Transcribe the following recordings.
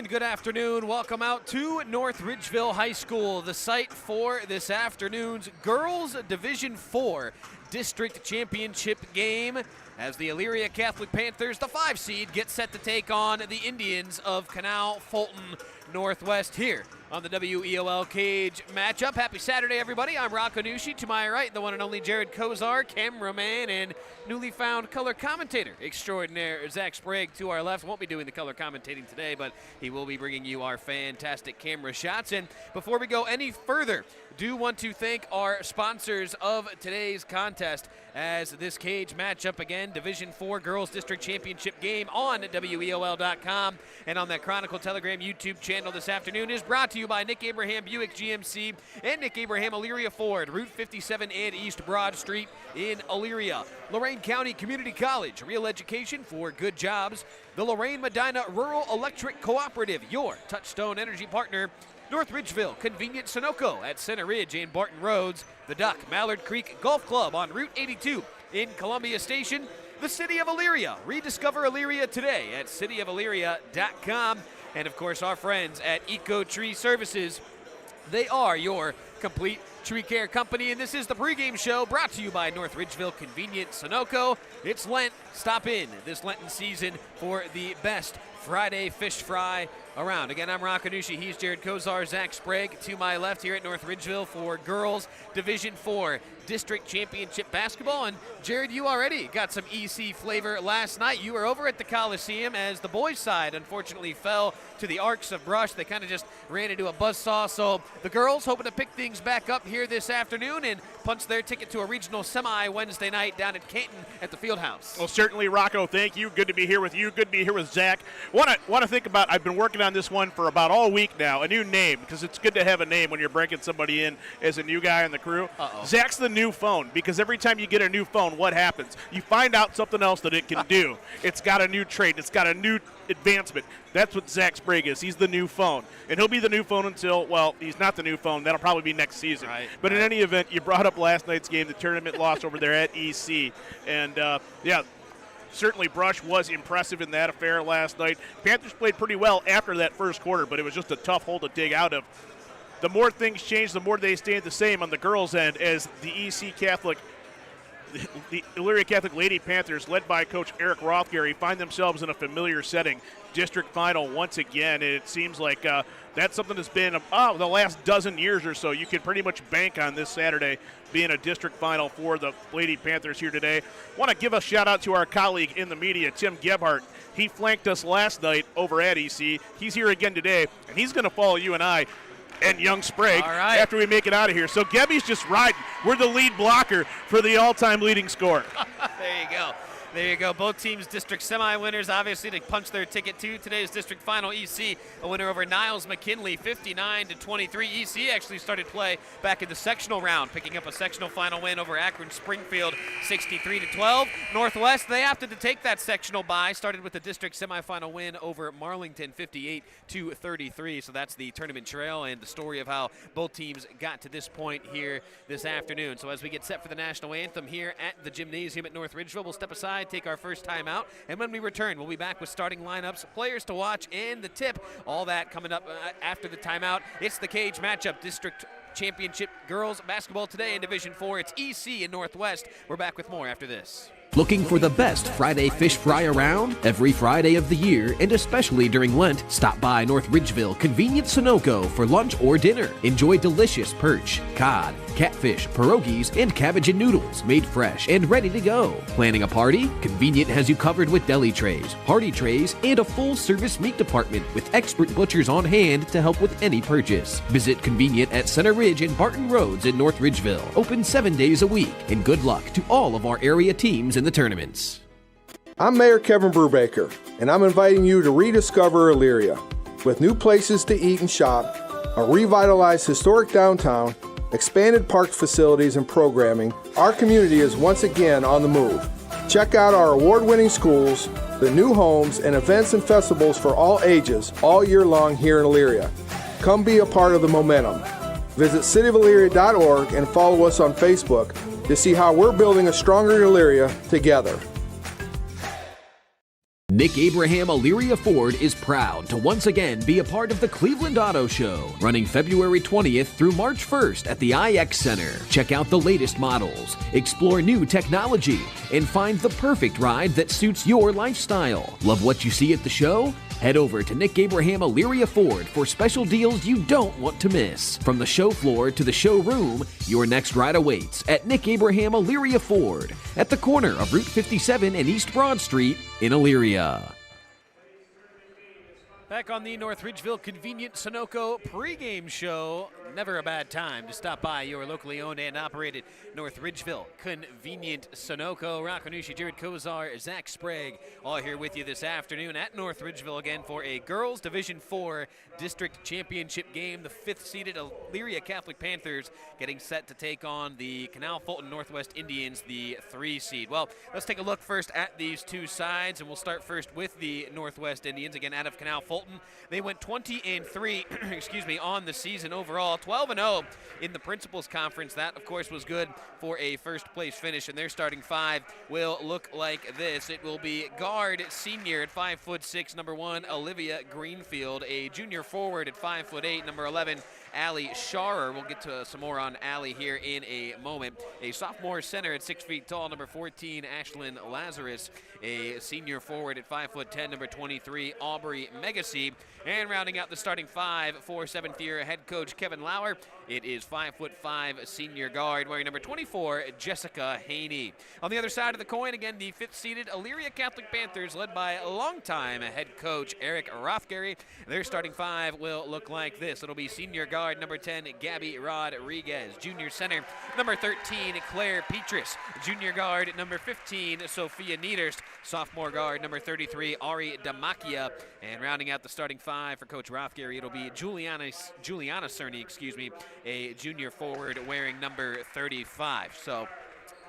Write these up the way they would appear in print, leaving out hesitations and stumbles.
and good afternoon. Welcome out to North Ridgeville High School, the site for this afternoon's Girls Division IV District Championship game as the Elyria Catholic Panthers, the 5 seed, get set to take on the Indians of Canal, Fulton, Northwest here on the WEOL Cage matchup. Happy Saturday, everybody. I'm Rocco Nushi. To my right, the one and only Jared Kozar, cameraman and newly found color commentator extraordinaire Zach Sprague to our left. Won't be doing the color commentating today, but he will be bringing you our fantastic camera shots. And before we go any further, do want to thank our sponsors of today's contest as this cage matchup, again, Division IV Girls District Championship game on WEOL.com and on that Chronicle Telegram YouTube channel this afternoon is brought to you by Nick Abraham Buick GMC and Nick Abraham Elyria Ford, Route 57 and East Broad Street in Elyria. Lorain County Community College, real education for good jobs. The Lorain Medina Rural Electric Cooperative, your Touchstone Energy partner. North Ridgeville Convenient Sunoco at Center Ridge and Barton Roads. The Duck Mallard Creek Golf Club on Route 82 in Columbia Station. The City of Elyria. Rediscover Elyria today at cityofelyria.com. And, of course, our friends at Eco Tree Services. They are your complete tree care company, and this is the pregame show brought to you by North Ridgeville Convenient Sunoco. It's Lent. Stop in this Lenten season for the best Friday fish fry around. Again, I'm Rocco Nushi. He's Jared Kozar, Zach Sprague to my left here at North Ridgeville for Girls Division IV District Championship Basketball. And Jared, you already got some EC flavor last night. You were over at the Coliseum as the boys' side unfortunately fell to the arcs of brush. They kind of just ran into a buzzsaw. So the girls hoping to pick things back up here this afternoon and punch their ticket to a regional semi Wednesday night down at Canton at the Fieldhouse. Well, certainly, Rocco, thank you. Good to be here with you. Good to be here with Zach. Want to think about, I've been working on this one for about all week now, a new name, because it's good to have a name when you're breaking somebody in as a new guy on the crew. Zach's the new phone, because every time you get a new phone, what happens? You find out something else that it can do. It's got a new trait. It's got a new advancement. That's what Zach Sprague is. He's the new phone. And he'll be the new phone until, well, he's not the new phone. That'll probably be next season. But in any event, you brought up last night's game, the tournament loss over there at EC. And, yeah, certainly Brush was impressive in that affair last night. Panthers played pretty well after that first quarter, but it was just a tough hole to dig out of. The more things change, the more they stay the same on the girls' end as the the Elyria Catholic Lady Panthers, led by Coach Eric Rothgary, find themselves in a familiar setting. District final once again, and it seems like that's something that's been the last dozen years or so. You can pretty much bank on this Saturday being a district final for the Lady Panthers here today. Want to give a shout out to our colleague in the media, Tim Gebhardt. He flanked us last night over at EC. He's here again today, and he's going to follow you and I and young Sprague after we make it out of here. So Gebby's just riding. We're the lead blocker for the all-time leading scorer. There you go. There you go. Both teams district semi-winners, obviously, to punch their ticket to today's district final. EC, a winner over Niles McKinley, 59-23. EC actually started play back in the sectional round, picking up a sectional final win over Akron Springfield, 63-12. Northwest, they opted to take that sectional bye, started with the district semifinal win over Marlington, 58-33. So that's the tournament trail and the story of how both teams got to this point here this afternoon. So as we get set for the national anthem here at the gymnasium at North Ridgeville, we'll step aside, take our first time out, and when we return, we'll be back with starting lineups, players to watch, and the tip. All that coming up after the timeout. It's the cage matchup, District Championship Girls Basketball today in Division IV. It's EC in Northwest. We're back with more after this. Looking for the best Friday fish fry around? Every Friday of the year, and especially during Lent, stop by North Ridgeville Convenient Sunoco for lunch or dinner. Enjoy delicious perch, cod, catfish, pierogies, and cabbage and noodles made fresh and ready to go. Planning a party? Convenient has you covered with deli trays, hearty trays, and a full-service meat department with expert butchers on hand to help with any purchase. Visit Convenient at Center Ridge and Barton Roads in North Ridgeville. Open 7 days a week. And good luck to all of our area teams in the tournaments. I'm Mayor Kevin Brubaker, and I'm inviting you to rediscover Elyria. With new places to eat and shop, a revitalized historic downtown, expanded park facilities and programming, our community is once again on the move. Check out our award-winning schools, the new homes, and events and festivals for all ages all year long here in Elyria. Come be a part of the momentum. Visit cityofelyria.org and follow us on Facebook to see how we're building a stronger Elyria together. Nick Abraham Elyria Ford is proud to once again be a part of the Cleveland Auto Show, running February 20th through March 1st at the IX Center. Check out the latest models, explore new technology, and find the perfect ride that suits your lifestyle. Love what you see at the show? Head over to Nick Abraham Elyria Ford for special deals you don't want to miss. From the show floor to the showroom, your next ride awaits at Nick Abraham Elyria Ford at the corner of Route 57 and East Broad Street in Elyria. Back on the North Ridgeville Convenient Sunoco pregame show. Never a bad time to stop by your locally owned and operated North Ridgeville Convenient Sunoco. Rocco Nucci, Jared Kozar, Zach Sprague, all here with you this afternoon at North Ridgeville again for a girls Division IV District Championship game. The 5th-seeded Elyria Catholic Panthers getting set to take on the Canal Fulton Northwest Indians, the 3-seed. Well, let's take a look first at these two sides, and we'll start first with the Northwest Indians, again out of Canal Fulton. They went 20-3, excuse me, on the season overall, 12-0 in the Principals Conference. That, of course, was good for a first-place finish, and their starting five will look like this. It will be guard senior at 5'6", number 1, Olivia Greenfield, a junior forward at 5'8", number 11, Allie Scharer. We'll get to some more on Allie here in a moment. A sophomore center at 6 feet tall, number 14, Ashlyn Lazarus. A senior forward at 5'10", number 23, Aubrey Megacy. And rounding out the starting five for 7th-year head coach Kevin Lauer, it is 5'5", senior guard wearing number 24, Jessica Haney. On the other side of the coin, again, the 5th-seeded Elyria Catholic Panthers, led by longtime head coach Eric Rothgary. Their starting five will look like this. It'll be senior guard number 10, Gabby Rodriguez. Junior center, number 13, Claire Petrus. Junior guard number 15, Sophia Niederst. Sophomore guard number 33, Ari Damakia. And rounding out the starting five for Coach Rothgary, it'll be Juliana Cerny, a junior forward wearing number 35. So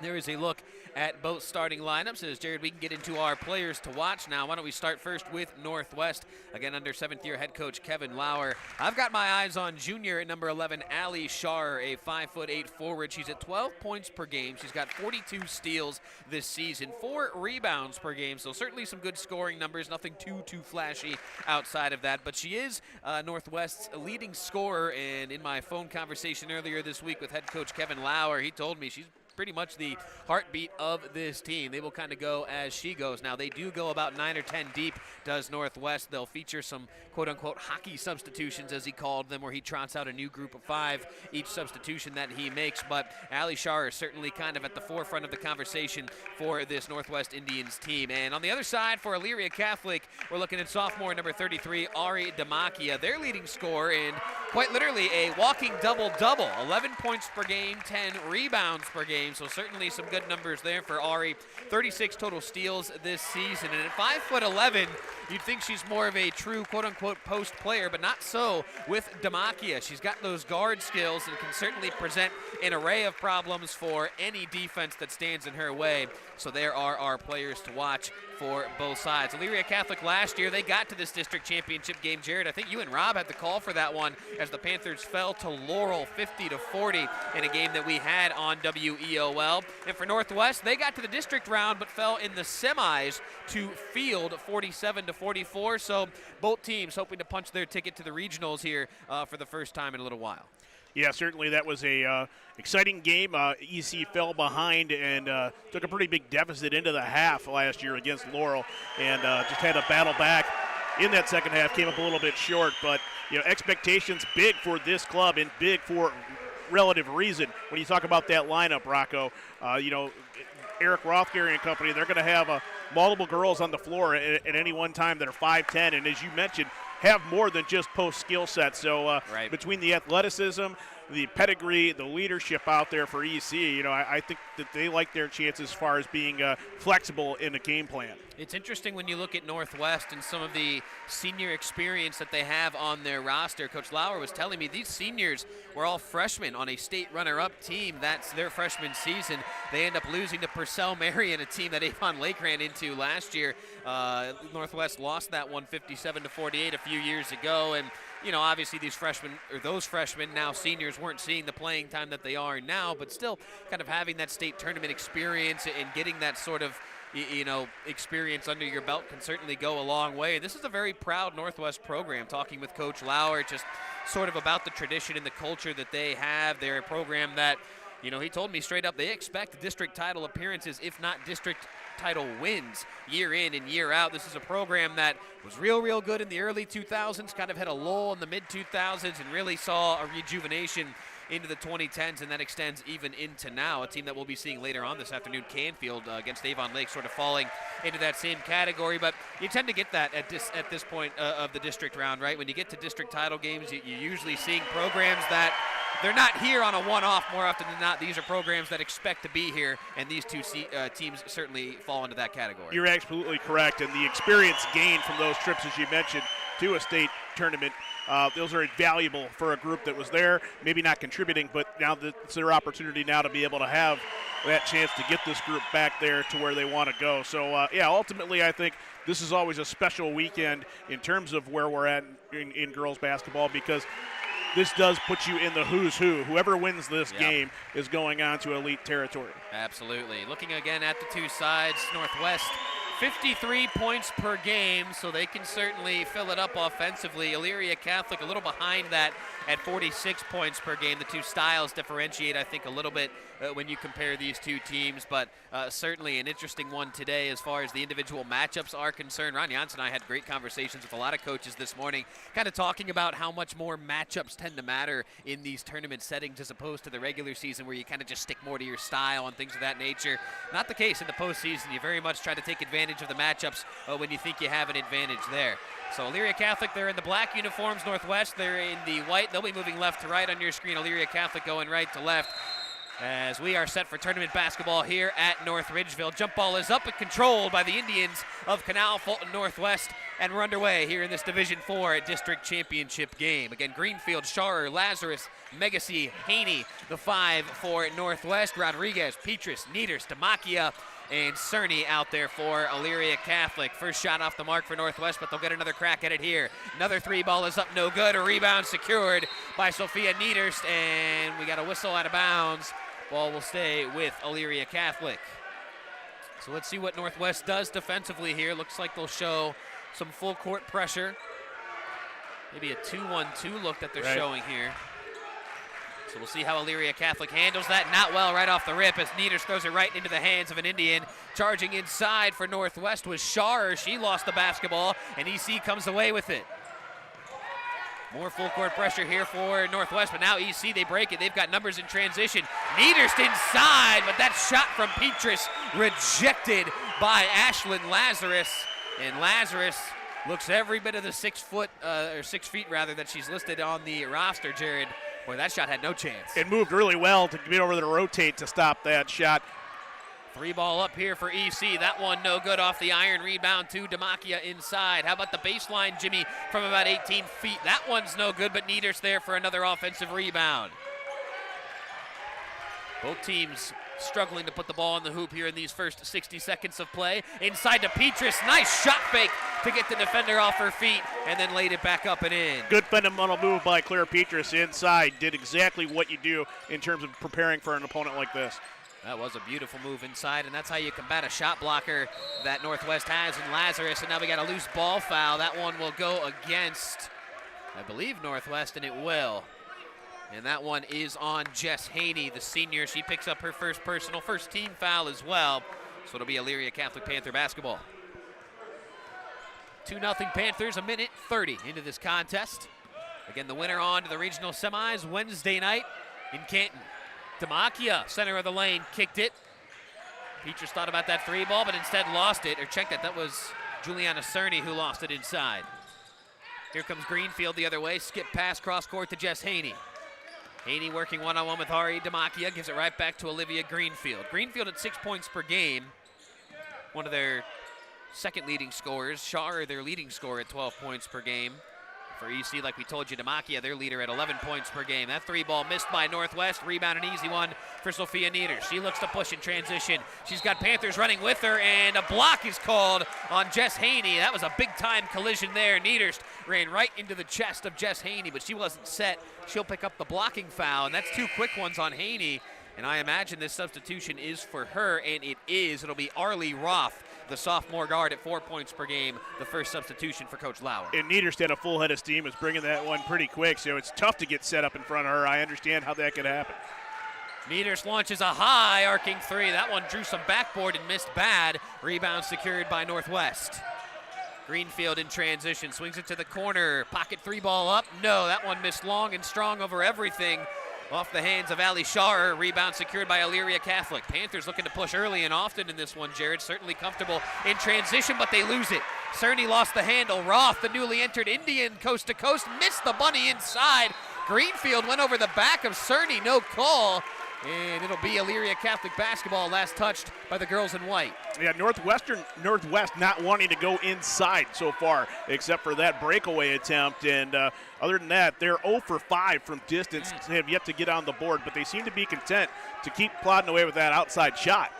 there is a look at both starting lineups. As Jared, we can get into our players to watch now. Why don't we start first with Northwest, again under 7th-year head coach Kevin Lauer. I've got my eyes on junior at number 11, Allie Scharer, a 5'8" forward. She's at 12 points per game. She's got 42 steals this season, 4 rebounds per game, so certainly some good scoring numbers, nothing too flashy outside of that, but she is Northwest's leading scorer, and in my phone conversation earlier this week with head coach Kevin Lauer, he told me she's pretty much the heartbeat of this team. They will kind of go as she goes. Now, they do go about 9 or 10 deep, does Northwest. They'll feature some quote-unquote hockey substitutions, as he called them, where he trots out a new group of 5 each substitution that he makes. But Allie Scharer is certainly kind of at the forefront of the conversation for this Northwest Indians team. And on the other side, for Elyria Catholic, we're looking at sophomore number 33, Ari Damakia, their leading scorer, and quite literally a walking double-double. 11 points per game, 10 rebounds per game. So certainly some good numbers there for Ari. 36 total steals this season. And at 5'11", you'd think she's more of a true quote-unquote post player, but not so with Damakia. She's got those guard skills and can certainly present an array of problems for any defense that stands in her way. So there are our players to watch for both sides. Elyria Catholic last year, they got to this district championship game. Jared, I think you and Rob had the call for that one as the Panthers fell to Laurel 50-40 in a game that we had on WEOL. And for Northwest, they got to the district round but fell in the semis to Field 47-44. So both teams hoping to punch their ticket to the regionals here for the first time in a little while. Yeah, certainly that was a exciting game. EC fell behind and took a pretty big deficit into the half last year against Laurel, and just had to battle back in that second half. Came up a little bit short, but expectations big for this club and big for relative reason. When you talk about that lineup, Rocco, Eric Rothgary and company, they're going to have multiple girls on the floor at any one time that are 5'10", and as you mentioned, have more than just post skill set. So right. Between the athleticism, the pedigree, the leadership out there for EC, I think that they like their chances as far as being flexible in the game plan. It's interesting when you look at Northwest and some of the senior experience that they have on their roster. Coach Lauer was telling me these seniors were all freshmen on a state runner-up team. That's their freshman season. They end up losing to Purcell Marion, a team that Avon Lake ran into last year. Northwest lost that one 57-48 a few years ago, and obviously those freshmen, now seniors, weren't seeing the playing time that they are now, but still kind of having that state tournament experience and getting that sort of experience under your belt can certainly go a long way. This is a very proud Northwest program. Talking with Coach Lauer, just sort of about the tradition and the culture that they have. They're a program that, he told me straight up, they expect district title appearances, if not district title wins, year in and year out. This is a program that was real good in the early 2000s, kind of had a lull in the mid-2000s, and really saw a rejuvenation into the 2010s, and that extends even into now. A team that we'll be seeing later on this afternoon, Canfield, against Avon Lake, sort of falling into that same category. But you tend to get that at this point of the district round, right? When you get to district title games, you're usually seeing programs that they're not here on a one-off more often than not. These are programs that expect to be here, and these two teams certainly fall into that category. You're absolutely correct, and the experience gained from those trips, as you mentioned, to a state tournament, those are invaluable for a group that was there, maybe not contributing, but now it's their opportunity now to be able to have that chance to get this group back there to where they want to go. So, ultimately I think this is always a special weekend in terms of where we're at in girls basketball, because this does put you in the who's who. Whoever wins this game is going on to elite territory. Absolutely. Looking again at the two sides, Northwest 53 points per game, so they can certainly fill it up offensively. Elyria Catholic a little behind that at 46 points per game. The two styles differentiate, I think, a little bit when you compare these two teams, but certainly an interesting one today as far as the individual matchups are concerned. Ron Janssen and I had great conversations with a lot of coaches this morning, kind of talking about how much more matchups tend to matter in these tournament settings as opposed to the regular season, where you kind of just stick more to your style and things of that nature. Not the case in the postseason. You very much try to take advantage of the matchups when you think you have an advantage there. So Elyria Catholic, they're in the black uniforms. Northwest, they're in the white. They'll be moving left to right on your screen. Elyria Catholic going right to left, as we are set for tournament basketball here at North Ridgeville. Jump ball is up and controlled by the Indians of Canal, Fulton Northwest, and we're underway here in this Division IV District Championship game. Again, Greenfield, Sharer, Lazarus, Megacy, Haney, the 5 for Northwest. Rodriguez, Petrus, Nieders, Demakia, and Cerny out there for Elyria Catholic. First shot off the mark for Northwest, but they'll get another crack at it here. Another three ball is up, no good. A rebound secured by Sophia Nieders, and we got a whistle out of bounds. Ball will stay with Elyria Catholic. So let's see what Northwest does defensively here. Looks like they'll show some full court pressure. Maybe a 2-1-2 look that they're showing here. So we'll see how Elyria Catholic handles that. Not well right off the rip, as Nieders throws it right into the hands of an Indian. Charging inside for Northwest was Sharer. She lost the basketball, and EC comes away with it. More full court pressure here for Northwest, but now EC, they break it. They've got numbers in transition. Nieders inside, but that shot from Petrus rejected by Ashlyn Lazarus. And Lazarus looks every bit of the 6 feet that she's listed on the roster, Jared. Boy, that shot had no chance. It moved really well to get over there to rotate to stop that shot. Three ball up here for EC. That one no good off the iron. Rebound to Demakia inside. How about the baseline, Jimmy, from about 18 feet? That one's no good, but Nieders there for another offensive rebound. Both teams struggling to put the ball in the hoop here in these first 60 seconds of play. Inside to Petrus. Nice shot fake to get the defender off her feet, and then laid it back up and in. Good fundamental move by Claire Petrus inside. Did exactly what you do in terms of preparing for an opponent like this. That was a beautiful move inside, and that's how you combat a shot blocker that Northwest has in Lazarus. And now we got a loose ball foul. That one will go against, I believe, Northwest, and it will. And that one is on Jess Haney, the senior. She picks up her first team foul as well. So it'll be Elyria Catholic Panther basketball. 2-0 Panthers, a minute 30 into this contest. Again, the winner on to the regional semis Wednesday night in Canton. Demakia, center of the lane, kicked it. Petrus thought about that three ball, but instead lost it, or checked it. That was Juliana Cerny who lost it inside. Here comes Greenfield the other way. Skip pass cross court to Jess Haney. Haney working one-on-one with Ari Demakia, gives it right back to Olivia Greenfield. Greenfield at 6 points per game. One of their second leading scorers. Sharer, their leading scorer at 12 points per game. For EC, like we told you, Demakia, their leader at 11 points per game. That three ball missed by Northwest. Rebound, an easy one for Sophia Nieders. She looks to push in transition. She's got Panthers running with her, and a block is called on Jess Haney. That was a big-time collision there. Nieders ran right into the chest of Jess Haney, but she wasn't set. She'll pick up the blocking foul, and that's two quick ones on Haney. And I imagine this substitution is for her, and it is. It'll be Arlie Roth, the sophomore guard at 4 points per game, the first substitution for Coach Lauer. And Niederst had a full head of steam, was bringing that one pretty quick, so it's tough to get set up in front of her. I understand how that could happen. Niederst launches a high arcing three. That one drew some backboard and missed bad. Rebound secured by Northwest. Greenfield in transition, swings it to the corner. Pocket three ball up. No, that one missed long and strong over everything. Off the hands of Ali Sharer. Rebound secured by Elyria Catholic. Panthers looking to push early and often in this one, Jared. Certainly comfortable in transition, but they lose it. Cerny lost the handle. Roth, the newly entered Indian, coast to coast, missed the bunny inside. Greenfield went over the back of Cerny, no call. And it'll be Elyria Catholic basketball, last touched by the girls in white. Yeah, Northwest not wanting to go inside so far, except for that breakaway attempt. And other than that, they're 0 for 5 from distance, have yet to get on the board, but they seem to be content to keep plodding away with that outside shot.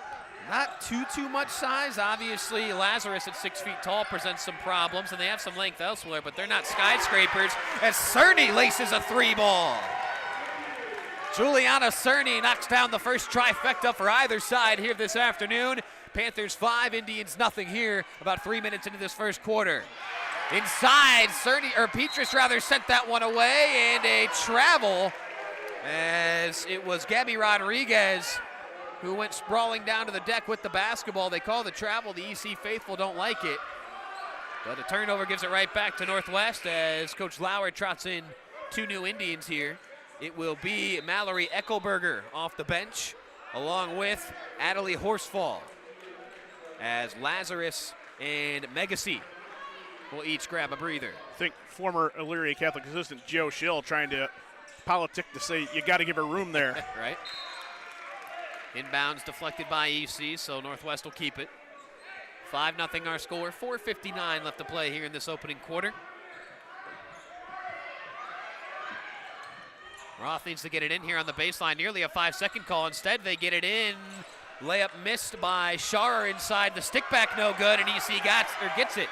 Not too much size. Obviously, Lazarus at 6 feet tall presents some problems, and they have some length elsewhere, but they're not skyscrapers, as Cerny laces a three ball. Juliana Cerny knocks down the first trifecta for either side here this afternoon. Panthers 5, Indians nothing here, about 3 minutes into this first quarter. Inside, Petrus sent that one away, and a travel, as it was Gabby Rodriguez who went sprawling down to the deck with the basketball. They call the travel. The EC faithful don't like it. But a turnover gives it right back to Northwest as Coach Lauer trots in 2 new Indians here. It will be Mallory Eckelberger off the bench, along with Adelie Horsfall, as Lazarus and Megacy will each grab a breather. I think former Elyria Catholic assistant Joe Schill trying to politic to say you got to give her room there. Right. Inbounds deflected by EC, so Northwest will keep it. 5-0 our score, 4:59 left to play here in this opening quarter. Roth needs to get it in here on the baseline, nearly a 5-second call. Instead, they get it in. Layup missed by Sharer inside. The stick back no good, and EC gets it.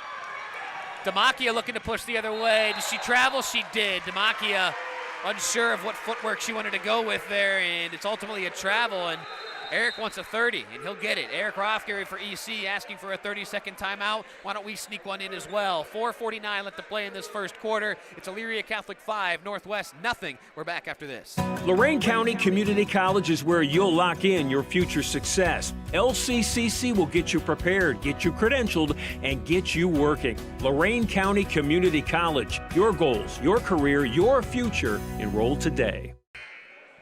Demakia looking to push the other way. Did she travel? She did. Demakia unsure of what footwork she wanted to go with there, and it's ultimately a travel, and Eric wants a 30, and he'll get it. Eric Rothgary for EC asking for a 30-second timeout. Why don't we sneak one in as well? 4:49 left to play in this first quarter. It's Elyria Catholic 5, Northwest nothing. We're back after this. Lorain County Community College is where you'll lock in your future success. LCCC will get you prepared, get you credentialed, and get you working. Lorain County Community College. Your goals, your career, your future. Enroll today.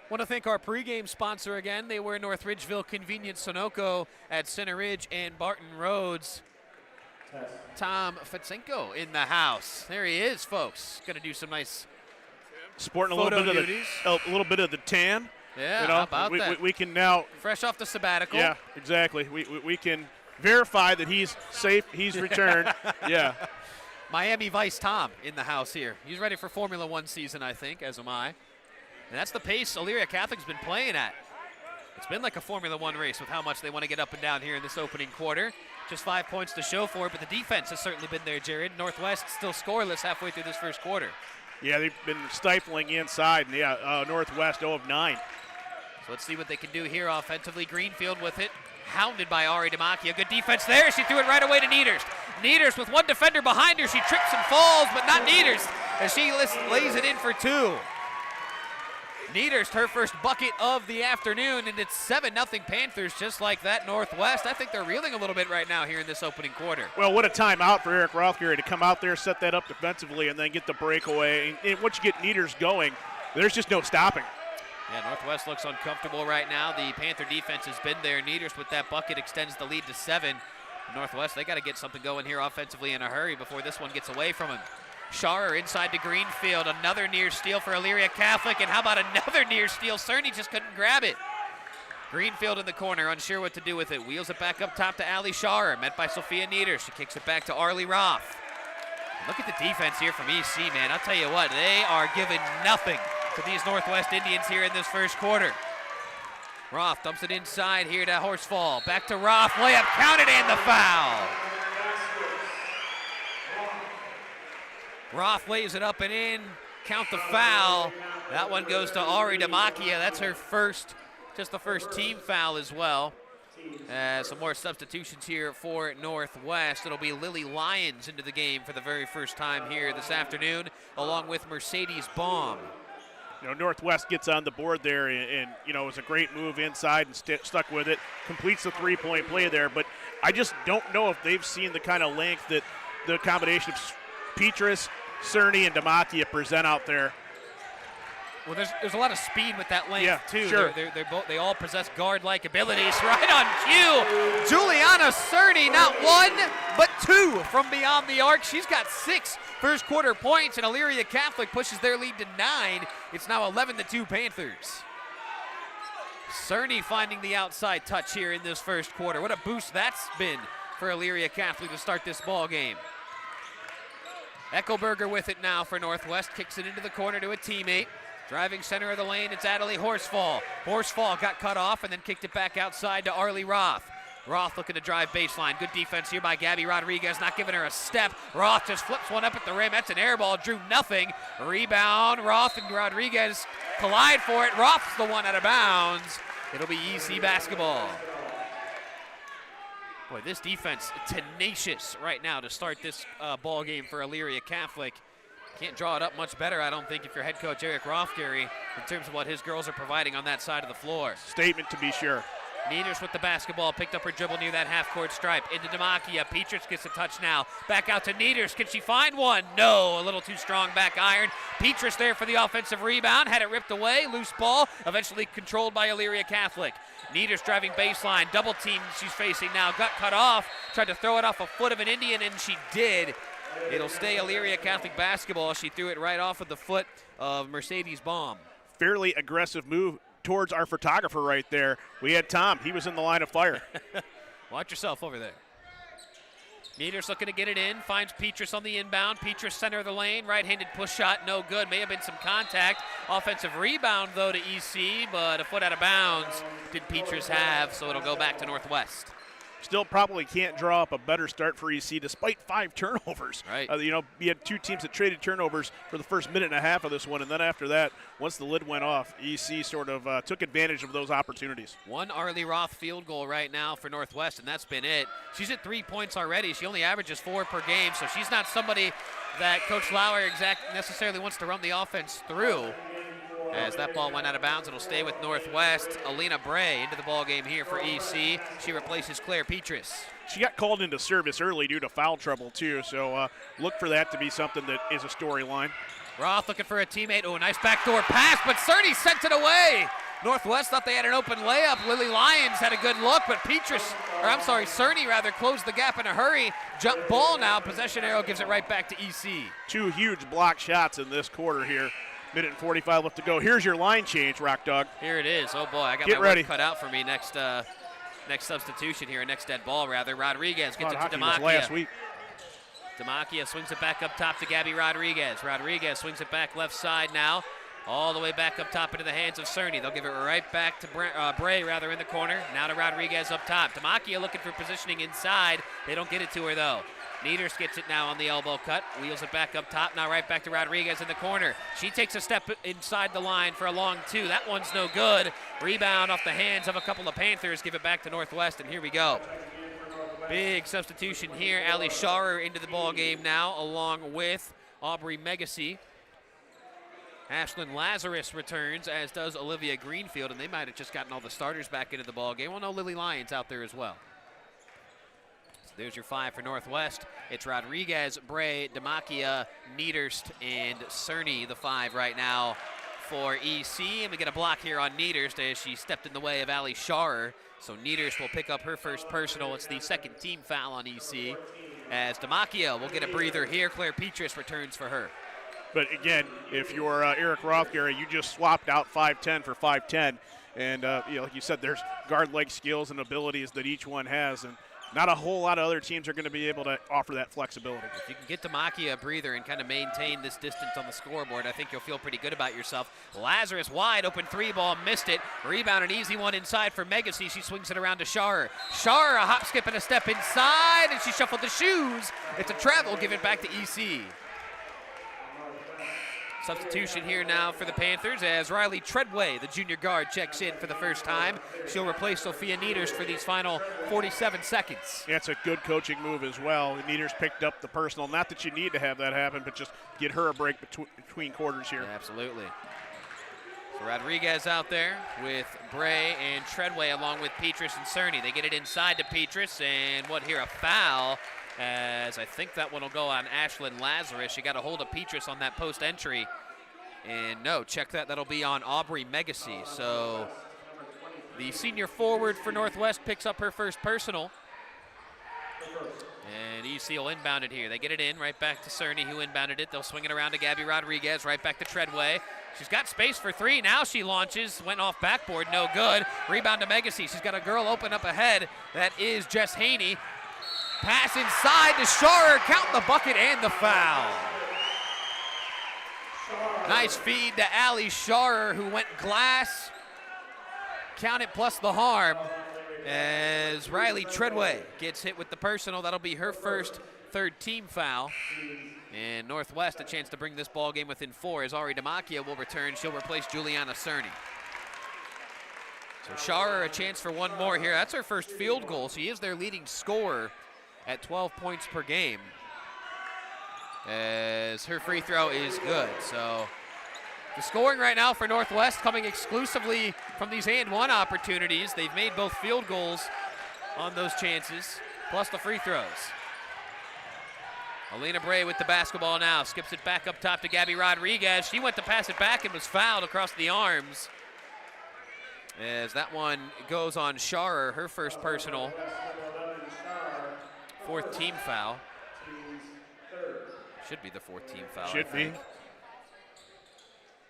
Want to thank our pregame sponsor again. They were North Ridgeville Convenience Sunoco at Center Ridge and Barton Roads. Tom Fitsenko in the house. There he is, folks. Going to do some nice sporting a little bit of the tan. Yeah, you know, how about that? We can now, fresh off the sabbatical. Yeah, exactly. We can verify that he's safe. He's returned. Yeah. Miami Vice Tom in the house here. He's ready for Formula One season, I think, as am I. And that's the pace Elyria Catholic's been playing at. It's been like a Formula One race with how much they want to get up and down here in this opening quarter. Just 5 points to show for it, but the defense has certainly been there, Jared. Northwest still scoreless halfway through this first quarter. Yeah, they've been stifling inside, and Northwest 0 of 9. So let's see what they can do here offensively. Greenfield with it, hounded by Ari Demakia. Good defense there. She threw it right away to Niederst. Niederst with one defender behind her. She trips and falls, but not Niederst, as she lays it in for 2. Niederst, her first bucket of the afternoon, and it's 7-0 Panthers just like that. Northwest, I think they're reeling a little bit right now here in this opening quarter. Well, what a timeout for Eric Rothgary to come out there, set that up defensively, and then get the breakaway. And once you get Niederst going, there's just no stopping. Yeah, Northwest looks uncomfortable right now. The Panther defense has been there. Niederst with that bucket extends the lead to 7. Northwest, they got to get something going here offensively in a hurry before this one gets away from him. Sharer inside to Greenfield. Another near steal for Elyria Catholic. And how about another near steal? Cerny just couldn't grab it. Greenfield in the corner, unsure what to do with it. Wheels it back up top to Ali Sharer. Met by Sophia Nieder. She kicks it back to Arlie Roth. Look at the defense here from EC, man. I'll tell you what, they are giving nothing to these Northwest Indians here in this first quarter. Roth dumps it inside here to Horsfall. Back to Roth. Layup counted and the foul. Roth lays it up and in. Count the foul. That one goes to Ari Demakia. That's her first Just the first team foul as well. Some more substitutions here for Northwest. It'll be Lily Lyons into the game for the very first time here this afternoon, along with Mercedes Baum. Northwest gets on the board there, and it was a great move inside and stuck with it, completes the three-point play there. But I just don't know if they've seen the kind of length that the combination of Petrus, Cerny, and Demakia present out there. Well, there's a lot of speed with that length, too. Sure. They all possess guard-like abilities. Right on cue, Juliana Cerny, not one, but two from beyond the arc. She's got 6 first-quarter points, and Elyria Catholic pushes their lead to 9. It's now 11-2 Panthers. Cerny finding the outside touch here in this first quarter. What a boost that's been for Elyria Catholic to start this ball game. Eckelberger with it now for Northwest. Kicks it into the corner to a teammate. Driving center of the lane, it's Adelie Horsfall. Horsfall got cut off and then kicked it back outside to Arlie Roth. Roth looking to drive baseline. Good defense here by Gabby Rodriguez, not giving her a step. Roth just flips one up at the rim. That's an air ball, drew nothing. Rebound, Roth and Rodriguez collide for it. Roth's the one out of bounds. It'll be EC basketball. Boy, this defense tenacious right now to start this ball game for Elyria Catholic. Can't draw it up much better, I don't think, if you're head coach Eric Rothgary in terms of what his girls are providing on that side of the floor. Statement to be sure. Nieders with the basketball, picked up her dribble near that half-court stripe. Into Demakia, Petrus gets a touch now. Back out to Nieders, can she find one? No, a little too strong back iron. Petrus there for the offensive rebound, had it ripped away, loose ball, eventually controlled by Elyria Catholic. Nieders driving baseline, double team she's facing now, got cut off, tried to throw it off a foot of an Indian, and she did. It'll stay Elyria Catholic basketball. She threw it right off of the foot of Mercedes Baum. Fairly aggressive move towards our photographer right there. We had Tom. He was in the line of fire. Watch yourself over there. Nieders looking to get it in. Finds Petrus on the inbound. Petrus center of the lane. Right-handed push shot. No good. May have been some contact. Offensive rebound, though, to EC, but a foot out of bounds did Petrus have, so it'll go back to Northwest. Still probably can't draw up a better start for EC despite 5 turnovers. Right. We had 2 teams that traded turnovers for the first minute and a half of this one, and then after that, once the lid went off, EC sort of took advantage of those opportunities. One Arlie Roth field goal right now for Northwest, and that's been it. She's at 3 points already. She only averages 4 per game, so she's not somebody that Coach Lauer necessarily wants to run the offense through. As that ball went out of bounds, it'll stay with Northwest. Alina Bray into the ball game here for EC. She replaces Claire Petrus. She got called into service early due to foul trouble, too, so look for that to be something that is a storyline. Roth looking for a teammate. Oh, nice backdoor pass, but Cerny sent it away. Northwest thought they had an open layup. Lily Lyons had a good look, but Cerny closed the gap in a hurry. Jump ball now. Possession arrow gives it right back to EC. 2 huge block shots in this quarter here. Minute and 45 left to go. Here's your line change, Rock Dog. Here it is. Oh, boy, I got Get my ready. work cut out for me next substitution here, next dead ball, rather. Rodriguez gets it to Hockey was Demakia. last week. Demakia swings it back up top to Gabby Rodriguez. Rodriguez swings it back left side now, all the way back up top into the hands of Cerny. They'll give it right back to Bray, in the corner. Now to Rodriguez up top. Demakia looking for positioning inside. They don't get it to her, though. Nieders gets it now on the elbow cut, wheels it back up top, now right back to Rodriguez in the corner. She takes a step inside the line for a long 2. That one's no good. Rebound off the hands of a couple of Panthers, give it back to Northwest, and here we go. Big substitution here. Ali Scharer into the ball game now, along with Aubrey Megacy. Ashlyn Lazarus returns, as does Olivia Greenfield, and they might have just gotten all the starters back into the ball game. Well, no, Lily Lyons out there as well. There's your 5 for Northwest. It's Rodriguez, Bray, Demakia, Niederst, and Cerny, the 5 right now for EC. And we get a block here on Niederst as she stepped in the way of Ali Scharer. So Niederst will pick up her first personal. It's the second team foul on EC. As Demakia will get a breather here. Claire Petrus returns for her. But again, if you're Eric Rothgary, you just swapped out 5'10 for 5'10. And like you said, there's guard-like skills and abilities that each one has. And not a whole lot of other teams are going to be able to offer that flexibility. If you can get Demakia a breather and kind of maintain this distance on the scoreboard, I think you'll feel pretty good about yourself. Lazarus wide open 3 ball, missed it. Rebound, an easy one inside for Megacy. She swings it around to Scharer. Scharer, a hop, skip, and a step inside, and she shuffled the shoes. It's a travel, give it back to EC. Substitution here now for the Panthers as Riley Treadway, the junior guard, checks in for the first time. She'll replace Sophia Nieders for these final 47 seconds. Yeah, it's a good coaching move as well. Nieders picked up the personal. Not that you need to have that happen, but just get her a break between quarters here. Yeah, absolutely. So Rodriguez out there with Bray and Treadway along with Petrus and Cerny. They get it inside to Petrus, and what here, a foul, as I think that one will go on Ashlyn Lazarus. She got a hold of Petrus on that post entry. And no, check that, that'll be on Aubrey Megacy. So the senior forward for Northwest picks up her first personal. And EC will inbound it here. They get it in, right back to Cerny, who inbounded it. They'll swing it around to Gabby Rodriguez, right back to Treadway. She's got space for three. Now she launches, went off backboard, no good. Rebound to Megacy. She's got a girl open up ahead. That is Jess Haney. Pass inside to Sharer, count the bucket and the foul. Nice feed to Allie Sharer, who went glass. Count it plus the harm as Riley Treadway gets hit with the personal. That'll be her first third team foul. And Northwest a chance to bring this ball game within 4 as Ari Demakia will return. She'll replace Juliana Cerny. So Sharer a chance for one more here. That's her first field goal. She is their leading scorer at 12 points per game, as her free throw is good. So the scoring right now for Northwest coming exclusively from these and-one opportunities. They've made both field goals on those chances, plus the free throws. Alina Bray with the basketball now, skips it back up top to Gabby Rodriguez. She went to pass it back and was fouled across the arms, as that one goes on Sharer, her first personal. Fourth team foul. Should be the fourth team foul. Should be. Yeah,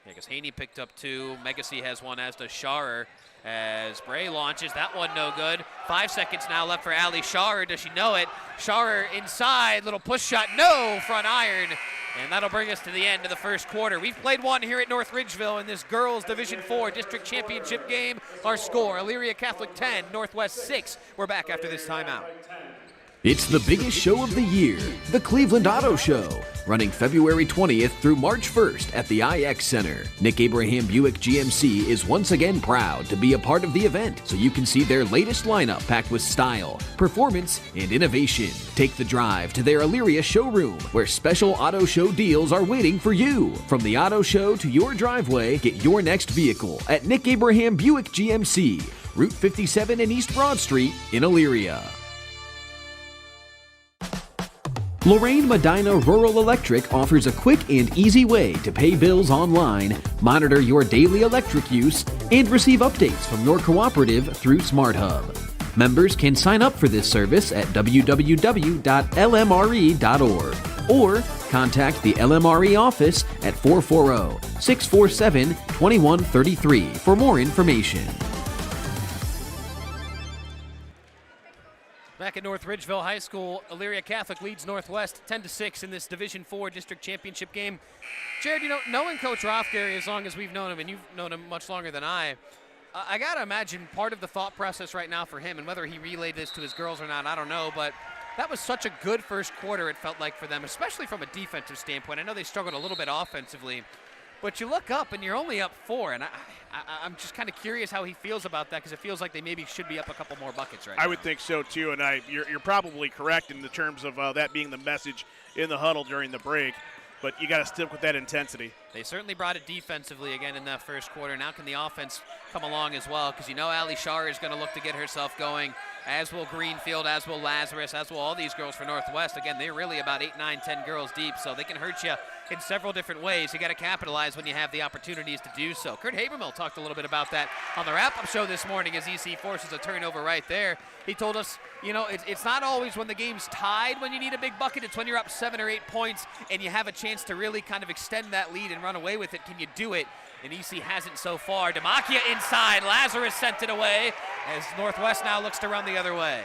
because Haney picked up 2. Megacy has one, as does Sharer. As Bray launches, that one no good. 5 seconds now left for Allie Sharer. Does she know it? Sharer inside, little push shot, no, front iron. And that'll bring us to the end of the first quarter. We've played one here at North Ridgeville in this girls Division IV district championship game. Our score, Elyria Catholic 10, Northwest 6. We're back after this timeout. It's the biggest show of the year, the Cleveland Auto Show, running February 20th through March 1st at the IX Center. Nick Abraham Buick GMC is once again proud to be a part of the event, so you can see their latest lineup packed with style, performance, and innovation. Take the drive to their Elyria showroom, where special auto show deals are waiting for you. From the auto show to your driveway, get your next vehicle at Nick Abraham Buick GMC, Route 57 and East Broad Street in Elyria. Lorraine Medina Rural Electric offers a quick and easy way to pay bills online, monitor your daily electric use, and receive updates from your cooperative through SmartHub. Members can sign up for this service at www.lmre.org or contact the LMRE office at 440-647-2133 for more information. Back at North Ridgeville High School, Elyria Catholic leads Northwest 10-6 in this Division IV district championship game. Jared, you know, knowing Coach Rothgary as long as we've known him, and you've known him much longer than I got to imagine part of the thought process right now for him, and whether he relayed this to his girls or not, I don't know, but that was such a good first quarter, it felt like, for them, especially from a defensive standpoint. I know they struggled a little bit offensively, but you look up and you're only up 4, and I'm just kind of curious how he feels about that, because it feels like they maybe should be up a couple more buckets right now. I would think so too, and you're probably correct in the terms of that being the message in the huddle during the break, but you got to stick with that intensity. They certainly brought it defensively again in that first quarter. Now can the offense come along as well, because you know Allie Sharer is going to look to get herself going, as will Greenfield, as will Lazarus, as will all these girls for Northwest. Again, they're really about 8, 9, 10 girls deep, so they can hurt you in several different ways. You got to capitalize when you have the opportunities to do so. Kurt Habermill talked a little bit about that on the wrap-up show this morning as EC forces a turnover right there. He told us, you know, it's not always when the game's tied when you need a big bucket. It's when you're up 7 or 8 points and you have a chance to really kind of extend that lead and run away with it. Can you do it? And EC hasn't so far. Demakia inside. Lazarus sent it away as Northwest now looks to run the other way.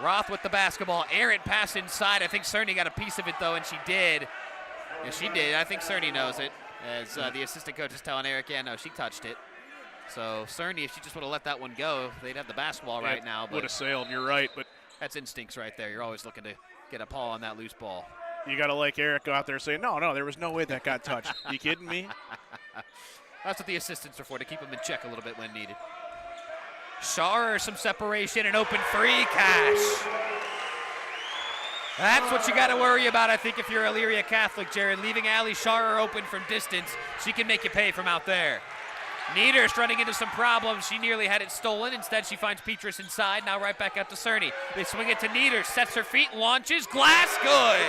Roth with the basketball. Errant pass inside. I think Cerny got a piece of it, though, and she did. Yeah, she did. I think Cerny knows it, as the assistant coach is telling Eric, yeah, no, she touched it. So Cerny, if she just would have let that one go, they'd have the basketball right now. Would have sailed, you're right. But that's instincts right there. You're always looking to get a paw on that loose ball. You got to like Eric out there saying, no, there was no way that got touched. You kidding me? That's what the assistants are for, to keep them in check a little bit when needed. Sharer, some separation, and open free, Cash. That's what you got to worry about, I think, if you're Elyria Catholic, Jared. Leaving Allie Sharer open from distance. She can make you pay from out there. Niederst running into some problems. She nearly had it stolen. Instead, she finds Petrus inside. Now right back out to Cerny. They swing it to Niederst. Sets her feet, launches. Glass, good.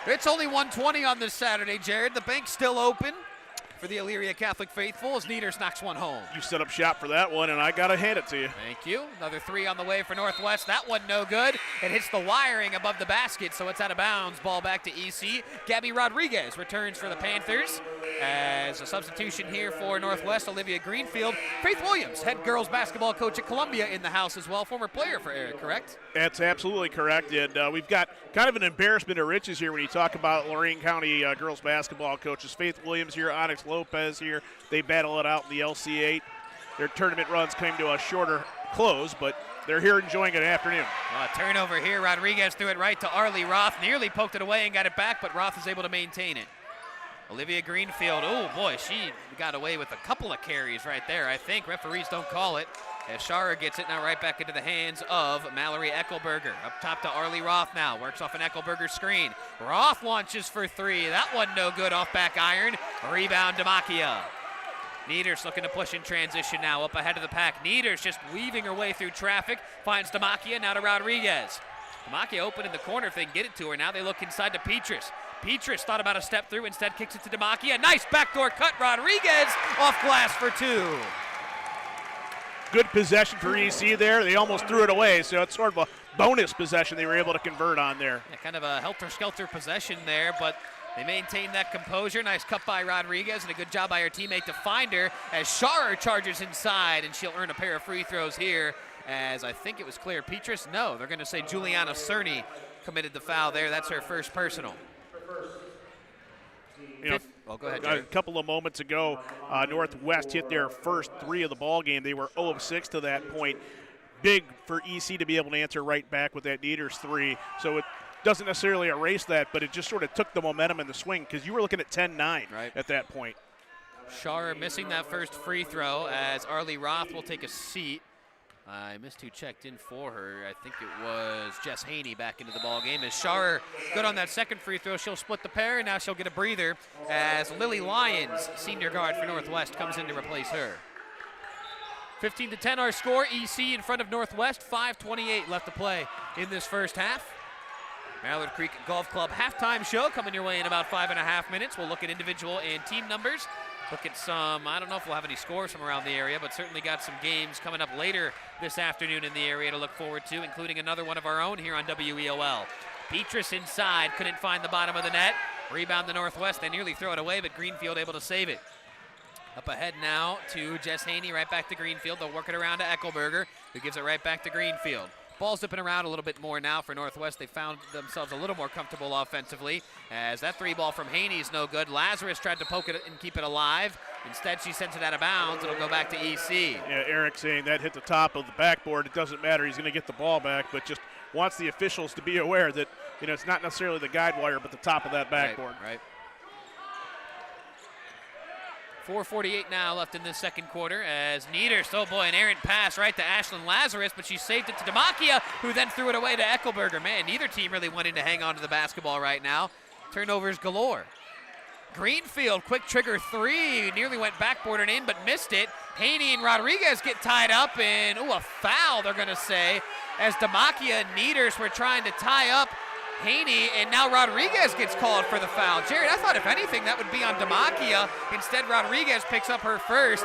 It's only 1:20 on this Saturday, Jared. The bank's still open for the Elyria Catholic faithful as Niederst knocks one home. You set up shop for that one, and I got to hand it to you. Thank you. Another three on the way for Northwest. That one no good. It hits the wiring above the basket, so it's out of bounds. Ball back to EC. Gabby Rodriguez returns for the Panthers. As a substitution here for Northwest, Olivia Greenfield. Faith Williams, head girls basketball coach at Columbia, in the house as well. Former player for Eric, correct? That's absolutely correct. And we've got kind of an embarrassment of riches here when you talk about Lorain County girls basketball coaches. Faith Williams here, Onyx Lopez here. They battle it out in the LC8. Their tournament runs came to a shorter close, but they're here enjoying an afternoon. Turnover here. Rodriguez threw it right to Arlie Roth. Nearly poked it away and got it back, but Roth is able to maintain it. Olivia Greenfield, oh boy, she got away with a couple of carries right there, I think. Referees don't call it. As Sharer gets it now right back into the hands of Mallory Eckelberger. Up top to Arlie Roth now. Works off an Eckelberger screen. Roth launches for three. That one no good off back iron. Rebound Demakia. Niederst looking to push in transition now. Up ahead of the pack. Niederst just weaving her way through traffic. Finds Demakia now to Rodriguez. Demakia open in the corner if they can get it to her. Now they look inside to Petrus. Petrus thought about a step through. Instead kicks it to Demakia. Nice backdoor cut. Rodriguez off glass for two. Good possession for EC there. They almost threw it away, so it's sort of a bonus possession they were able to convert on there. Yeah, kind of a helter-skelter possession there, but they maintained that composure. Nice cut by Rodriguez and a good job by her teammate to find her as Sharer charges inside, and she'll earn a pair of free throws here as I think it was Claire Petrus. No, they're going to say Juliana Cerny committed the foul there. That's her first personal. You know, go ahead, a couple of moments ago, Northwest hit their first three of the ball game. They were 0 of 6 to that point. Big for EC to be able to answer right back with that Niederst three. So it doesn't necessarily erase that, but it just sort of took the momentum in the swing because you were looking at 10-9 at that point. Sharer missing that first free throw as Arlie Roth will take a seat. I missed who checked in for her. I think it was Jess Haney back into the ball game. As Sharer good on that second free throw, she'll split the pair, and now she'll get a breather as Lily Lyons, senior guard for Northwest, comes in to replace her. 15-10 our score. EC in front of Northwest. 5:28 left to play in this first half. Mallard Creek Golf Club halftime show coming your way in about 5.5 minutes. We'll look at individual and team numbers. Look at some, I don't know if we'll have any scores from around the area, but certainly got some games coming up later this afternoon in the area to look forward to, including another one of our own here on WEOL. Petrus inside, couldn't find the bottom of the net. Rebound to Northwest, they nearly throw it away, but Greenfield able to save it. Up ahead now to Jess Haney, right back to Greenfield. They'll work it around to Eckelberger, who gives it right back to Greenfield. Ball zipping around a little bit more now for Northwest. They found themselves a little more comfortable offensively as that three ball from Haney is no good. Lazarus tried to poke it and keep it alive. Instead, she sends it out of bounds. It'll go back to EC. Yeah, Eric saying that hit the top of the backboard. It doesn't matter. He's going to get the ball back, but just wants the officials to be aware that, you know, it's not necessarily the guide wire, but the top of that backboard. Right. 4:48 now left in this second quarter as Niederst, oh boy, an errant pass right to Ashlyn Lazarus, but she saved it to Demakia, who then threw it away to Eckelberger. Man, neither team really wanting to hang on to the basketball right now. Turnovers galore. Greenfield, quick trigger three, nearly went backboard and in, but missed it. Haney and Rodriguez get tied up, and a foul they're gonna say, as Demakia and Niederst were trying to tie up Haney, and now Rodriguez gets called for the foul. Jared, I thought if anything that would be on Demakia. Instead, Rodriguez picks up her first.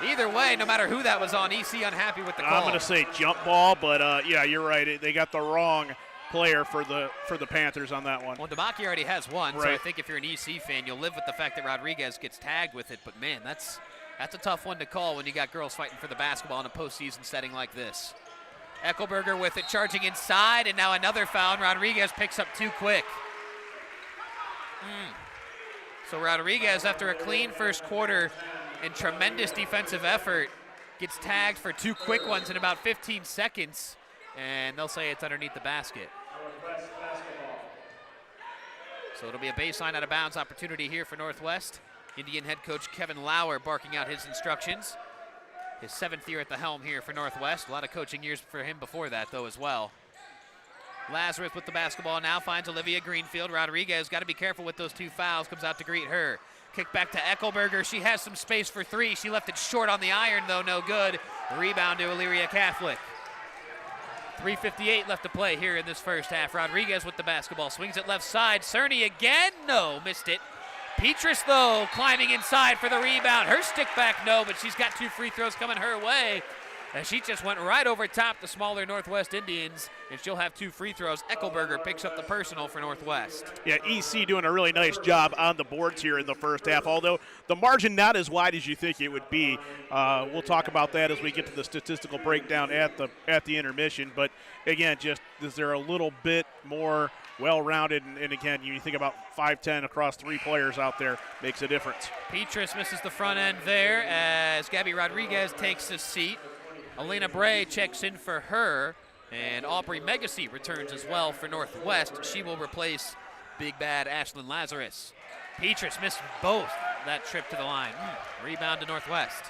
Either way, no matter who that was on, EC unhappy with the call. I'm going to say jump ball, but yeah, you're right. They got the wrong player for the Panthers on that one. Well, Demakia already has one, right. So I think if you're an EC fan, you'll live with the fact that Rodriguez gets tagged with it. But man, that's a tough one to call when you got girls fighting for the basketball in a postseason setting like this. Eckelberger with it, charging inside, and now another foul, and Rodriguez picks up too quick. So Rodriguez, after a clean first quarter and tremendous defensive effort, gets tagged for two quick ones in about 15 seconds. and they'll say it's underneath the basket. So it'll be a baseline out of bounds opportunity here for Northwest. Indian head coach Kevin Lauer barking out his instructions. His 7th year at the helm here for Northwest. A lot of coaching years for him before that, though, as well. Lazarus with the basketball now finds Olivia Greenfield. Rodriguez got to be careful with those 2 fouls. Comes out to greet her. Kick back to Eckelberger. She has some space for 3. She left it short on the iron, though, no good. Rebound to Elyria Catholic. 3:58 left to play here in this first half. Rodriguez with the basketball. Swings it left side. Cerny again. No, missed it. Petrus, though, climbing inside for the rebound. Her stick back, no, but she's got 2 free throws coming her way. And she just went right over top the smaller Northwest Indians, and she'll have 2 free throws. Eckelberger picks up the personal for Northwest. Yeah, EC doing a really nice job on the boards here in the first half, although the margin not as wide as you think it would be. We'll talk about that as we get to the statistical breakdown at the intermission. But, again, just is there a little bit more well-rounded, and again, you think about 5'10" across 3 players out there, makes a difference. Petrus misses the front end there as Gabby Rodriguez takes a seat. Elena Bray checks in for her, and Aubrey Megacy returns as well for Northwest. She will replace big bad Ashlyn Lazarus. Petrus missed both that trip to the line. Rebound to Northwest.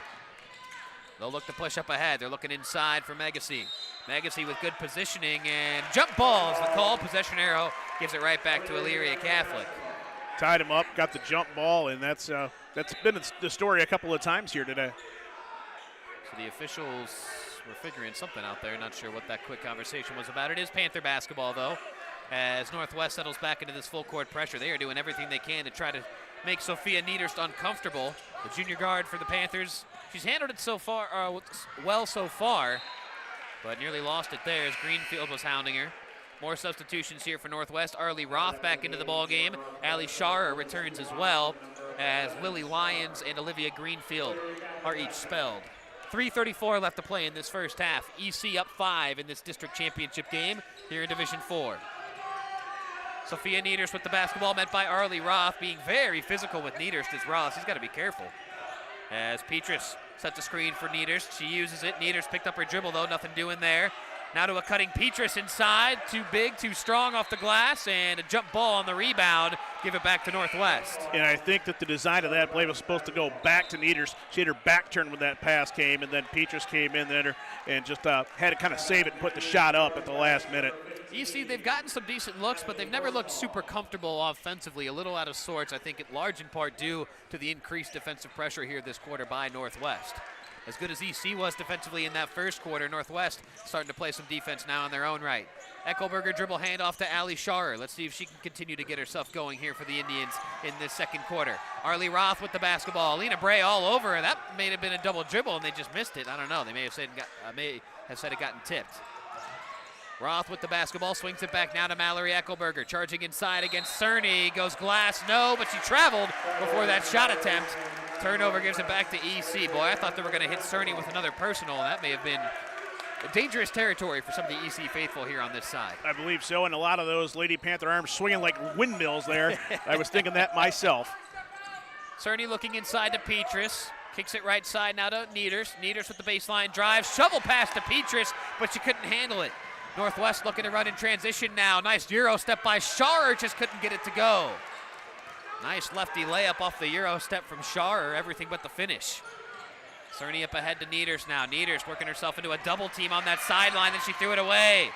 They'll look to push up ahead. They're looking inside for Megacy. Megacy with good positioning, and jump ball is the call. Possession arrow gives it right back to Elyria Catholic. Tied him up, got the jump ball, and that's been the story a couple of times here today. So the officials were figuring something out there. Not sure what that quick conversation was about. It is Panther basketball, though, as Northwest settles back into this full court pressure. They are doing everything they can to try to make Sophia Niederst uncomfortable. The junior guard for the Panthers, she's handled it so far, well so far, but nearly lost it there as Greenfield was hounding her. More substitutions here for Northwest. Arlie Roth back into the ball game. Allie Sharer returns as well, as Lily Lyons and Olivia Greenfield are each spelled. 3:34 left to play in this first half. EC up 5 in this district championship game here in Division 4. Sophia Niederst with the basketball, met by Arlie Roth, being very physical with Niederst as Roth. He's got to be careful. As Petrus sets a screen for Niederst. She uses it. Niederst picked up her dribble, though. Nothing doing there. Now to a cutting Petrus inside. Too big, too strong off the glass, and a jump ball on the rebound. Give it back to Northwest. And I think that the design of that play was supposed to go back to Niederst. She had her back turned when that pass came, and then Petrus came in there and just had to kind of save it and put the shot up at the last minute. You see, they've gotten some decent looks, but they've never looked super comfortable offensively. A little out of sorts, I think, large in part due to the increased defensive pressure here this quarter by Northwest. As good as EC was defensively in that first quarter, Northwest starting to play some defense now in their own right. Eckelberger dribble handoff to Allie Sharer. Let's see if she can continue to get herself going here for the Indians in this second quarter. Arlie Roth with the basketball. Alina Bray all over her. That may have been a double dribble, and they just missed it. I don't know. They may have said it gotten tipped. Roth with the basketball, swings it back now to Mallory Eckelberger. Charging inside against Cerny. Goes glass, no, but she traveled before that shot attempt. Turnover gives it back to EC. Boy, I thought they were going to hit Cerny with another personal, and that may have been dangerous territory for some of the EC faithful here on this side. I believe so, and a lot of those Lady Panther arms swinging like windmills there. I was thinking that myself. Cerny looking inside to Petrus. Kicks it right side now to Niederst. Niederst with the baseline drive. Shovel pass to Petrus, but she couldn't handle it. Northwest looking to run in transition now. Nice Euro step by Sharer, just couldn't get it to go. Nice lefty layup off the Euro step from Sharer, everything but the finish. Cerny up ahead to Niederst now. Niederst working herself into a double team on that sideline, and she threw it away.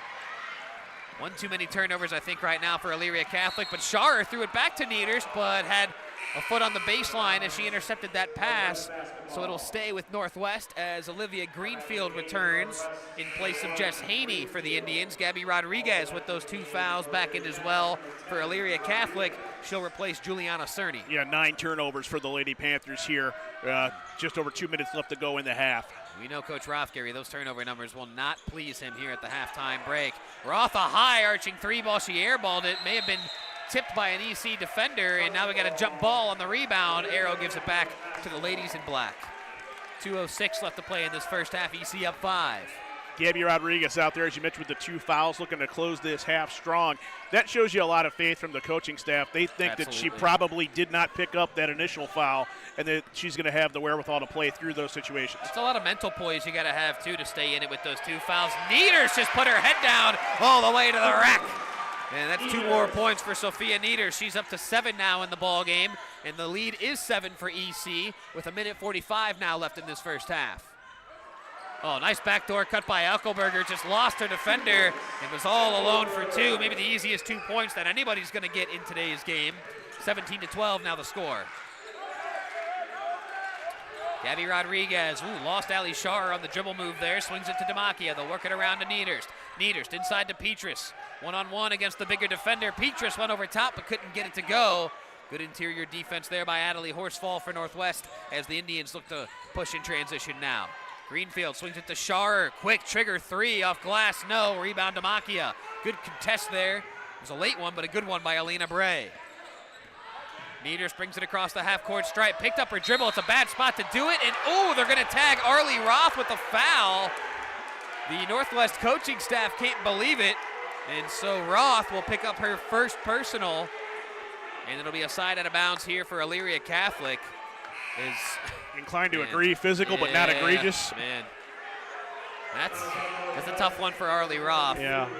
One too many turnovers, I think, right now for Elyria Catholic, but Sharer threw it back to Niederst, but had a foot on the baseline as she intercepted that pass. So it'll stay with Northwest as Olivia Greenfield returns in place of Jess Haney for the Indians. Gabby Rodriguez with those 2 fouls back in as well for Elyria Catholic. She'll replace Juliana Cerny. Yeah, 9 turnovers for the Lady Panthers here. Just over 2 minutes left to go in the half. We know Coach Rothgary, those turnover numbers will not please him here at the halftime break. Roth a high arching 3-ball. She airballed it. May have been tipped by an EC defender, and now we got a jump ball on the rebound. Arrow gives it back to the ladies in black. 2:06 left to play in this first half. EC up 5. Gabby Rodriguez out there, as you mentioned, with the 2 fouls, looking to close this half strong. That shows you a lot of faith from the coaching staff. They think that she probably did not pick up that initial foul, and that she's going to have the wherewithal to play through those situations. It's a lot of mental poise you got to have, too, to stay in it with those 2 fouls. Nieders just put her head down all the way to the rack. And that's 2 more points for Sophia Nieders. She's up to 7 now in the ball game, and the lead is 7 for EC with 1:45 now left in this first half. Oh, nice backdoor cut by Elkelberger. Just lost her defender and was all alone for 2. Maybe the easiest 2 points that anybody's going to get in today's game. 17-12 now the score. Gabby Rodriguez, lost Ali Shar on the dribble move there. Swings it to Demakia. They'll work it around to Nieders. Nieders inside to Petrus. One-on-one against the bigger defender. Petrus went over top but couldn't get it to go. Good interior defense there by Adelie Horsfall for Northwest as the Indians look to push in transition now. Greenfield swings it to Sharer. Quick trigger 3 off glass. No. Rebound to Makia. Good contest there. It was a late one, but a good one by Alina Bray. Nieders brings it across the half-court stripe. Picked up her dribble. It's a bad spot to do it. And, they're going to tag Arlie Roth with a foul. The Northwest coaching staff can't believe it. And so Roth will pick up her first personal. And it'll be a side out of bounds here for Elyria Catholic. Inclined to agree, physical but not egregious. Man, that's a tough one for Arlie Roth. Yeah.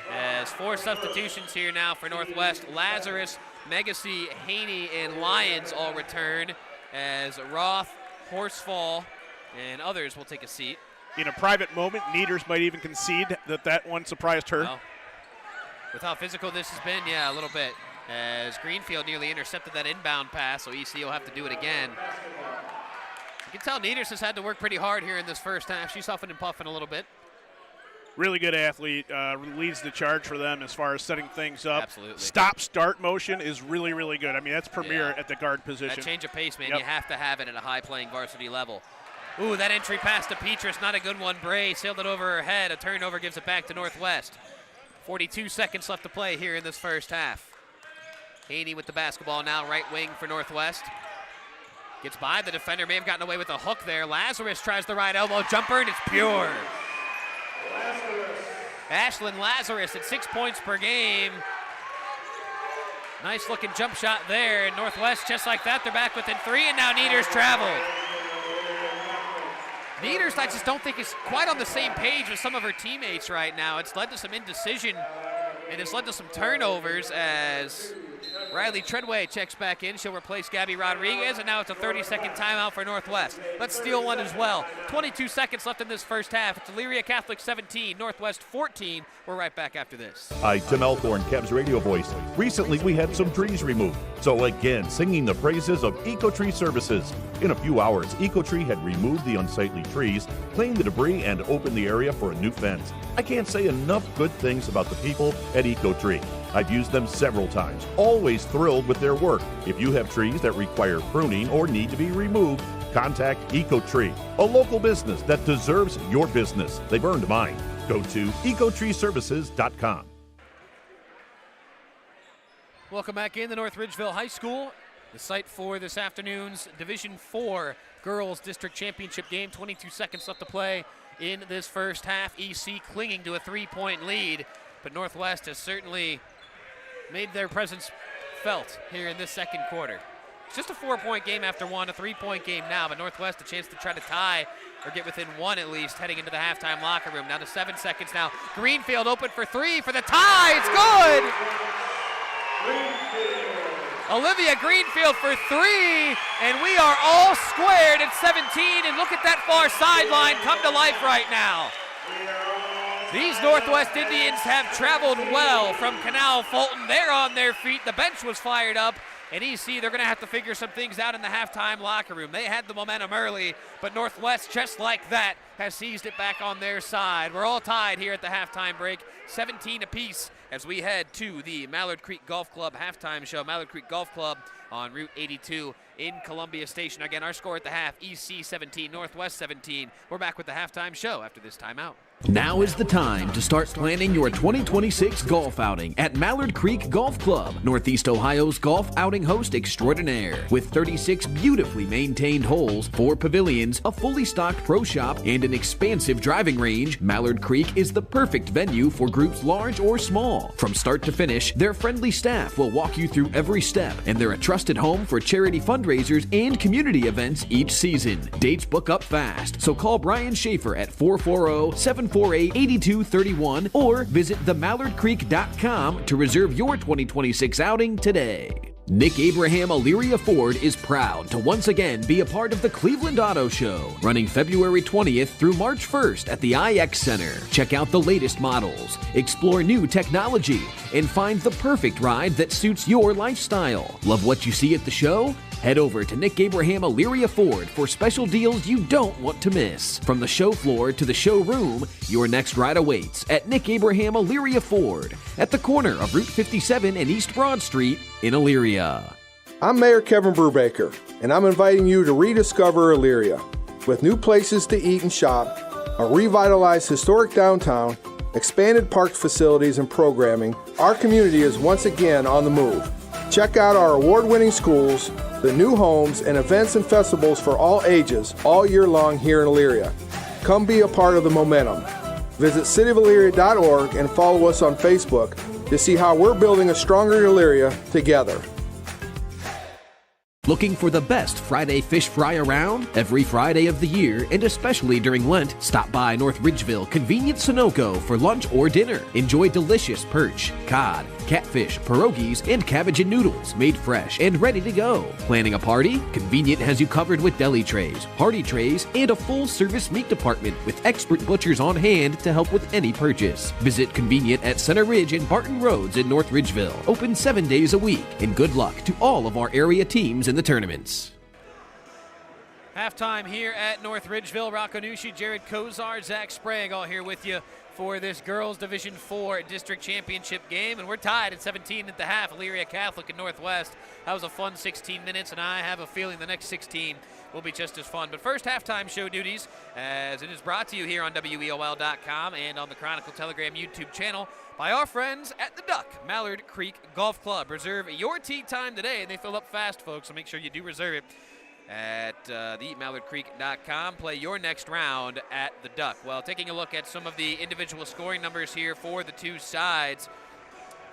As 4 substitutions here now for Northwest. Lazarus, Megacy, Haney, and Lyons all return as Roth, Horsfall, and others will take a seat. In a private moment, Nieders might even concede that one surprised her. Well, with how physical this has been, yeah, a little bit. As Greenfield nearly intercepted that inbound pass, so EC will have to do it again. You can tell Nieders has had to work pretty hard here in this first half. She's huffing and puffing a little bit. Really good athlete, leads the charge for them as far as setting things up. Absolutely. Stop-start motion is really, really good. I mean, that's premier at the guard position. That change of pace, man, you have to have it at a high-playing varsity level. That entry pass to Petrus, not a good one. Bray sailed it over her head. A turnover gives it back to Northwest. 42 seconds left to play here in this first half. Haney with the basketball now, right wing for Northwest. Gets by the defender, may have gotten away with a hook there. Lazarus tries the right elbow jumper, and it's pure. Ashlyn Lazarus at 6 points per game. Nice looking jump shot there, and Northwest, just like that, they're back within 3, and now Nieders traveled. Nieders, I just don't think is quite on the same page with some of her teammates right now. It's led to some indecision, and it's led to some turnovers as Riley Treadway checks back in. She'll replace Gabby Rodriguez, and now it's a 30-second timeout for Northwest. Let's steal one as well. 22 seconds left in this first half. It's Elyria Catholic 17, Northwest 14. We're right back after this. Hi, Tim Elkhorn, Cavs radio voice. Recently, we had some trees removed. So again, singing the praises of EcoTree Services. In a few hours, EcoTree had removed the unsightly trees, cleaned the debris, and opened the area for a new fence. I can't say enough good things about the people at EcoTree. I've used them several times, always thrilled with their work. If you have trees that require pruning or need to be removed, contact EcoTree, a local business that deserves your business. They've earned mine. Go to ecotreeservices.com. Welcome back in to North Ridgeville High School. The site for this afternoon's Division IV Girls District Championship game. 22 seconds left to play in this first half. EC clinging to a 3-point lead, but Northwest has certainly made their presence felt here in this second quarter. It's just a 4-point game after one, a 3-point game now, but Northwest a chance to try to tie or get within 1 at least heading into the halftime locker room. Down to 7 seconds now. Greenfield open for 3 for the tie. It's good! Olivia Greenfield for 3, and we are all squared at 17, and look at that far sideline come to life right now. These Northwest Indians have traveled well from Canal, Fulton. They're on their feet. The bench was fired up. And EC, they're going to have to figure some things out in the halftime locker room. They had the momentum early, but Northwest, just like that, has seized it back on their side. We're all tied here at the halftime break, 17 apiece, as we head to the Mallard Creek Golf Club halftime show. Mallard Creek Golf Club on Route 82 in Columbia Station. Again, our score at the half, EC 17, Northwest 17. We're back with the halftime show after this timeout. Now is the time to start planning your 2026 golf outing at Mallard Creek Golf Club, Northeast Ohio's golf outing host extraordinaire. With 36 beautifully maintained holes, 4 pavilions, a fully stocked pro shop, and an expansive driving range, Mallard Creek is the perfect venue for groups large or small. From start to finish, their friendly staff will walk you through every step, and they're a trusted home for charity fundraisers and community events each season. Dates book up fast, so call Brian Schaefer at 440-748-8231 or visit themallardcreek.com to reserve your 2026 outing today. Nick Abraham Elyria Ford is proud to once again be a part of the Cleveland Auto Show, running February 20th through March 1st at the IX Center. Check out the latest models, explore new technology, and find the perfect ride that suits your lifestyle. Love what you see at the show? Head over to Nick Abraham Elyria Ford for special deals you don't want to miss. From the show floor to the showroom, your next ride awaits at Nick Abraham Elyria Ford at the corner of Route 57 and East Broad Street in Elyria. I'm Mayor Kevin Brubaker, and I'm inviting you to rediscover Elyria. With new places to eat and shop, a revitalized historic downtown, expanded park facilities and programming, our community is once again on the move. Check out our award-winning schools, the new homes, and events and festivals for all ages all year long here in Elyria. Come be a part of the momentum. Visit cityofelyria.org and follow us on Facebook to see how we're building a stronger Elyria together. Looking for the best Friday fish fry around? Every Friday of the year, and especially during Lent, stop by North Ridgeville Convenient Sunoco for lunch or dinner. Enjoy delicious perch, cod, catfish, pierogies, and cabbage and noodles made fresh and ready to go. Planning a party? Convenient has you covered with deli trays, party trays, and a full-service meat department with expert butchers on hand to help with any purchase. Visit Convenient at Center Ridge and Barton Roads in North Ridgeville. Open 7 days a week. And good luck to all of our area teams in the tournaments. Halftime here at North Ridgeville. Rocco Nucci, Jared Kozar, Zach Sprague all here with you for this girls Division 4 district championship game, and we're tied at 17 at the half. Elyria Catholic and Northwest. That was a fun 16 minutes, and I have a feeling the next 16 will be just as fun. But first, halftime show duties, as it is brought to you here on WEOL.com and on the Chronicle Telegram YouTube channel by our friends at the Duck, Mallard Creek Golf Club. Reserve your tee time today, and they fill up fast, folks, so make sure you do reserve it at themallardcreek.com. Play your next round at the Duck. Well, taking a look at some of the individual scoring numbers here for the two sides,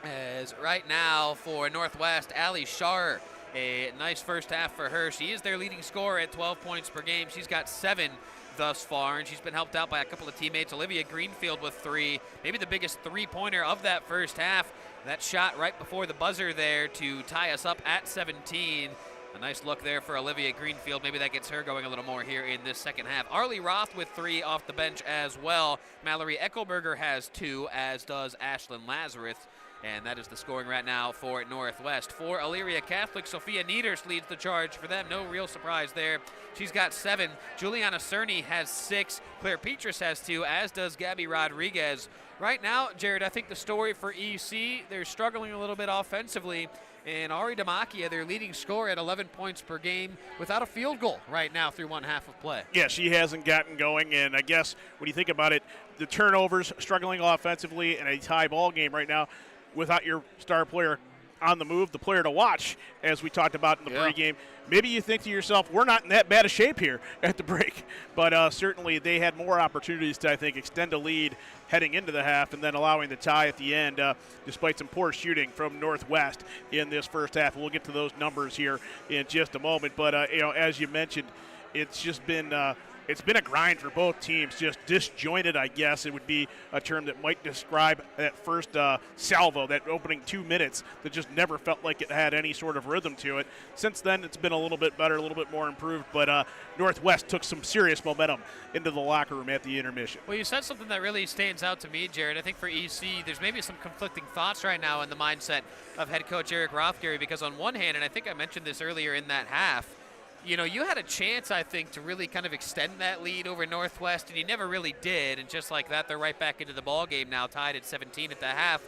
as right now for Northwest, Allie Sharer, a nice first half for her. She is their leading scorer at 12 points per game. She's got 7 thus far, and she's been helped out by a couple of teammates. Olivia Greenfield with 3, maybe the biggest three-pointer of that first half. That shot right before the buzzer there to tie us up at 17. A nice look there for Olivia Greenfield. Maybe that gets her going a little more here in this second half. Arlie Roth with 3 off the bench as well. Mallory Eckelberger has 2, as does Ashlyn Lazarus. And that is the scoring right now for Northwest. For Elyria Catholic, Sophia Nieders leads the charge for them. No real surprise there. She's got 7. Juliana Cerny has 6. Claire Petrus has 2, as does Gabby Rodriguez. Right now, Jared, I think the story for EC, they're struggling a little bit offensively. And Ari Damakia, their leading scorer at 11 points per game, without a field goal right now through one half of play. Yeah, she hasn't gotten going, and I guess when you think about it, the turnovers, struggling offensively in a tie ball game right now, without your star player on the move, the player to watch, as we talked about in the pregame. Maybe you think to yourself, we're not in that bad a shape here at the break. But certainly they had more opportunities to, I think, extend a lead heading into the half and then allowing the tie at the end, despite some poor shooting from Northwest in this first half. We'll get to those numbers here in just a moment. But, as you mentioned, it's just been it's been a grind for both teams, just disjointed, I guess it would be a term that might describe that first salvo, that opening 2 minutes that just never felt like it had any sort of rhythm to it. Since then, it's been a little bit better, a little bit more improved, but Northwest took some serious momentum into the locker room at the intermission. Well, you said something that really stands out to me, Jared. I think for EC, there's maybe some conflicting thoughts right now in the mindset of head coach Eric Rothgary, because on one hand, and I think I mentioned this earlier in that half, you know, you had a chance, I think, to really kind of extend that lead over Northwest, and you never really did. And just like that, they're right back into the ball game now, tied at 17 at the half.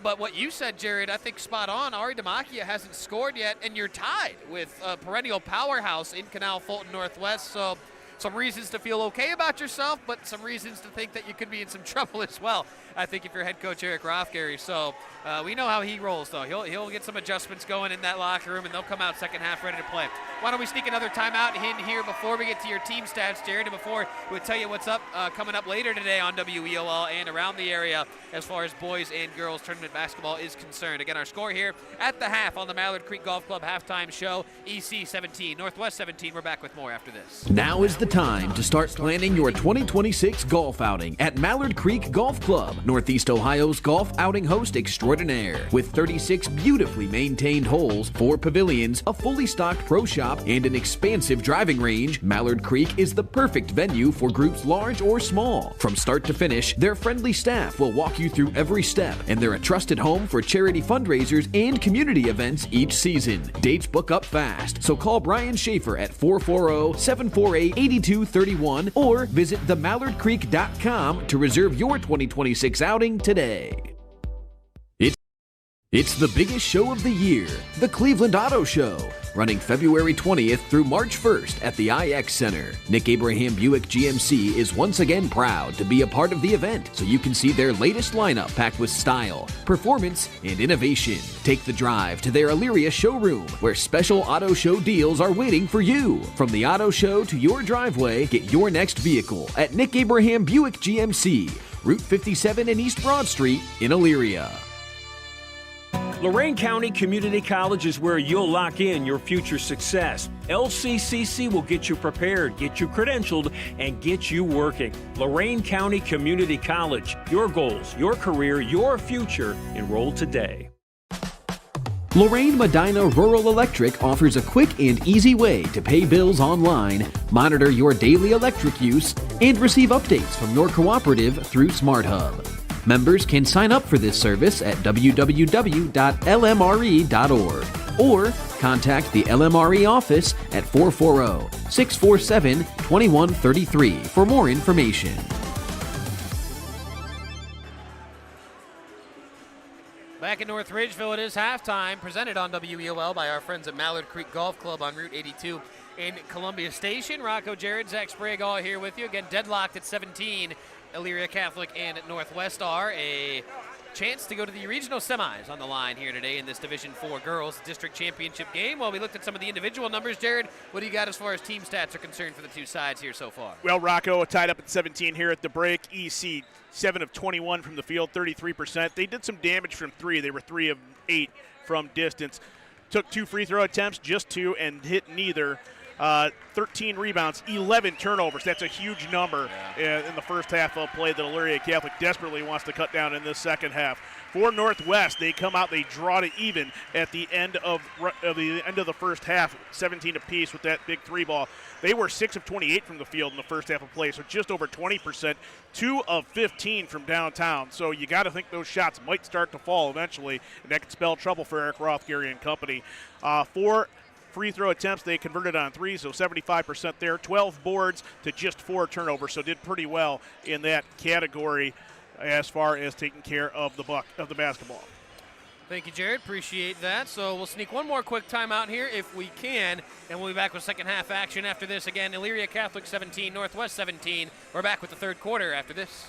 But what you said, Jared, I think spot on. Ari Damakia hasn't scored yet, and you're tied with a perennial powerhouse in Canal, Fulton, Northwest. So some reasons to feel okay about yourself, but some reasons to think that you could be in some trouble as well, I think, if you're head coach Eric Rothgary. So we know how he rolls, though. He'll get some adjustments going in that locker room, and they'll come out second half ready to play. Why don't we sneak another timeout in here before we get to your team stats, Jared, and before we tell you what's up coming up later today on WEOL and around the area as far as boys and girls tournament basketball is concerned. Again, our score here at the half on the Mallard Creek Golf Club halftime show, EC 17, Northwest 17. We're back with more after this. Now is the time to start planning your 2026 golf outing at Mallard Creek Golf Club, Northeast Ohio's golf outing host extraordinaire. With 36 beautifully maintained holes, 4 pavilions, a fully stocked pro shop, and an expansive driving range, Mallard Creek is the perfect venue for groups large or small. From start to finish, their friendly staff will walk you through every step, and they're a trusted home for charity fundraisers and community events each season. Dates book up fast, so call Brian Schaefer at 440-748-8231 or visit themallardcreek.com to reserve your 2026 outing today. It's the biggest show of the year, the Cleveland Auto Show, running February 20th through March 1st at the IX Center. Nick Abraham Buick GMC is once again proud to be a part of the event, so you can see their latest lineup packed with style, performance, and innovation. Take the drive to their Elyria showroom, where special auto show deals are waiting for you. From the auto show to your driveway, get your next vehicle at Nick Abraham Buick GMC, Route 57 and East Broad Street in Elyria. Lorain County Community College is where you'll lock in your future success. LCCC will get you prepared, get you credentialed, and get you working. Lorain County Community College. Your goals, your career, your future. Enroll today. Lorain Medina Rural Electric offers a quick and easy way to pay bills online, monitor your daily electric use, and receive updates from your cooperative through SmartHub. Members can sign up for this service at www.lmre.org or contact the LMRE office at 440-647-2133 for more information. Back in North Ridgeville, it is halftime, presented on WEOL by our friends at Mallard Creek Golf Club on Route 82 in Columbia Station. Rocco, Jared, Zach Sprague all here with you. Again, deadlocked at 17. Elyria Catholic and Northwest are a chance to go to the regional semis on the line here today in this Division IV Girls District Championship game. Well, we looked at some of the individual numbers. Jared, what do you got as far as team stats are concerned for the two sides here so far? Well, Rocco tied up at 17 here at the break. EC 7 of 21 from the field, 33%. They did some damage from 3. They were 3 of 8 from distance. Took 2 free throw attempts, just 2, and hit neither. 13 rebounds, 11 turnovers. That's a huge number in the first half of play that Elyria Catholic desperately wants to cut down in this second half. For Northwest, they come out, they draw to even at the end of the first half, 17 apiece with that big 3 ball. They were 6 of 28 from the field in the first half of play, so just over 20%, 2 of 15 from downtown. So you got to think those shots might start to fall eventually, and that could spell trouble for Eric Rothgary and company. 4 free throw attempts, they converted on 3, so 75% there. 12 boards to just 4 turnovers, so did pretty well in that category as far as taking care of the basketball. Thank you, Jared. Appreciate that. So we'll sneak one more quick timeout here if we can, and we'll be back with second half action after this. Again, Elyria Catholic 17, Northwest 17. We're back with the third quarter after this.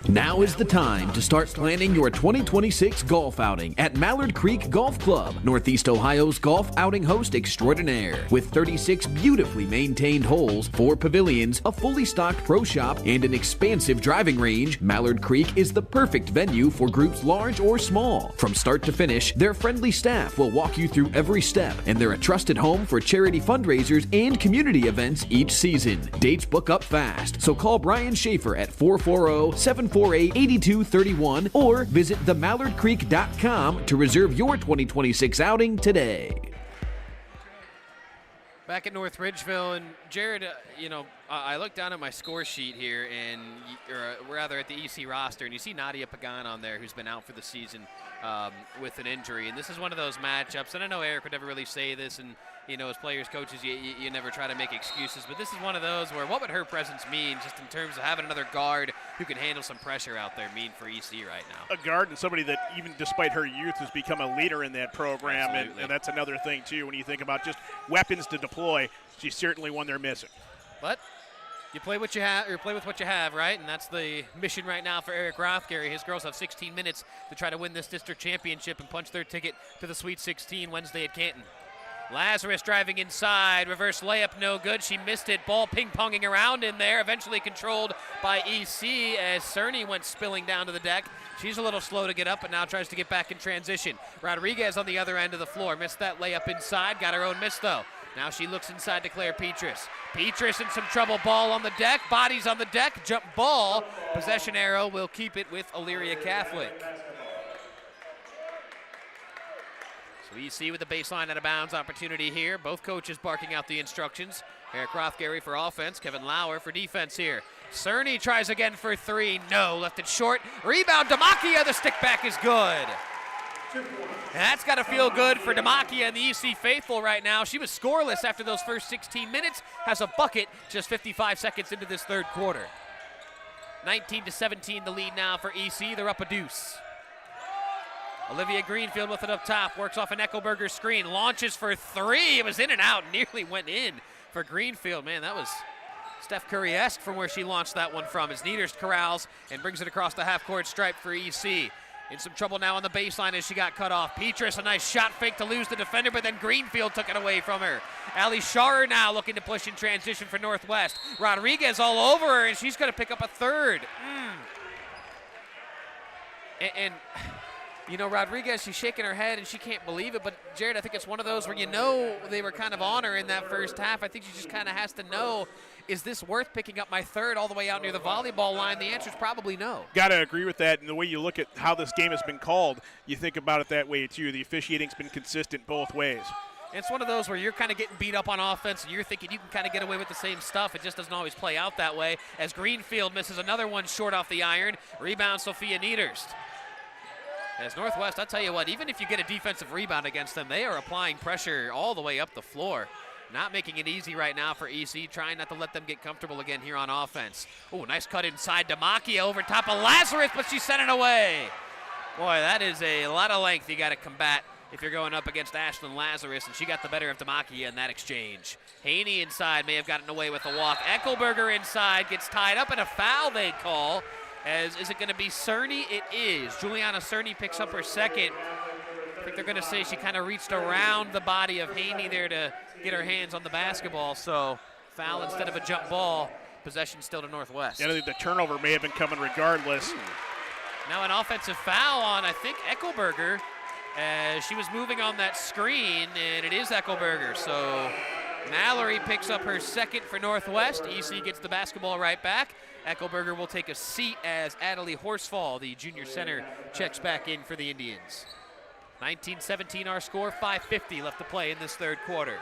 Now is the time to start planning your 2026 golf outing at Mallard Creek Golf Club, Northeast Ohio's golf outing host extraordinaire. With 36 beautifully maintained holes, 4 pavilions, a fully stocked pro shop, and an expansive driving range, Mallard Creek is the perfect venue for groups large or small. From start to finish, their friendly staff will walk you through every step, and they're a trusted home for charity fundraisers and community events each season. Dates book up fast, so call Brian Schaefer at 440-748-8231 or visit themallardcreek.com to reserve your 2026 outing today. Back at North Ridgeville, and Jared, I look down at my score sheet here, or rather at the EC roster, and you see Nadia Pagan on there, who's been out for the season with an injury. And this is one of those matchups, and I know Eric would never really say this, and as players, coaches, you never try to make excuses, but this is one of those where what would her presence mean just in terms of having another guard who can handle some pressure out there mean for EC right now? A guard and somebody that, even despite her youth, has become a leader in that program, and that's another thing, too, when you think about just weapons to deploy. She's certainly one they're missing. But You play what you have, or play with what you have, right? And that's the mission right now for Eric Rothgary. His girls have 16 minutes to try to win this district championship and punch their ticket to the Sweet 16 Wednesday at Canton. Lazarus driving inside, reverse layup, no good. She missed it. Ball ping-ponging around in there, eventually controlled by EC as Cerny went spilling down to the deck. She's a little slow to get up, but now tries to get back in transition. Rodriguez on the other end of the floor. Missed that layup inside, got her own miss though. Now she looks inside to Claire Petrus. Petrus in some trouble, ball on the deck, bodies on the deck, jump ball. Possession arrow will keep it with Elyria Catholic. So EC with the baseline out of bounds opportunity here. Both coaches barking out the instructions. Eric Rothgary for offense, Kevin Lauer for defense here. Cerny tries again for three, no, left it short. Rebound, Demakia, the stick back is good. And that's got to feel good for Demakia and the EC faithful right now. She was scoreless after those first 16 minutes, has a bucket just 55 seconds into this third quarter. 19-17 the lead now for EC, they're up a deuce. Olivia Greenfield with it up top, works off an Eckelberger screen, launches for three. It was in and out, nearly went in for Greenfield. Man, that was Steph Curry-esque from where she launched that one from, as Niederst corrals and brings it across the half-court stripe for EC. In some trouble now on the baseline as she got cut off. Petrus, a nice shot fake to lose the defender, but then Greenfield took it away from her. Ali Sharer now looking to push in transition for Northwest. Rodriguez all over her, and she's going to pick up a third. And you know, Rodriguez, she's shaking her head and she can't believe it, but Jared, I think it's one of those where you know they were kind of on her in that first half. I think she just kind of has to know, is this worth picking up my third all the way out near the volleyball line? The answer is probably no. Got to agree with that, and the way you look at how this game has been called, you think about it that way too. The officiating's been consistent both ways. It's one of those where you're kind of getting beat up on offense and you're thinking you can kind of get away with the same stuff. It just doesn't always play out that way, as Greenfield misses another one short off the iron. Rebound, Sophia Niederst. As Northwest, I'll tell you what, even if you get a defensive rebound against them, they are applying pressure all the way up the floor. Not making it easy right now for EC, trying not to let them get comfortable again here on offense. Oh, nice cut inside. Demakia over top of Lazarus, but she sent it away. Boy, that is a lot of length you got to combat if you're going up against Ashlyn Lazarus, and she got the better of Demakia in that exchange. Haney inside may have gotten away with the walk. Eckelberger inside gets tied up, and a foul they call. Is it going to be Cerny? It is. Juliana Cerny picks up her second. I think they're going to say she kind of reached around the body of Haney there to get her hands on the basketball. So foul instead of a jump ball. Possession still to Northwest. Yeah, I think the turnover may have been coming regardless. Now an offensive foul on, I think, Eckelberger, as she was moving on that screen, and it is Eckelberger. So Mallory picks up her second for Northwest. EC gets the basketball right back. Eckelberger will take a seat as Adelie Horsfall, the junior center, checks back in for the Indians. 19-17 our score, 5:50 left to play in this third quarter.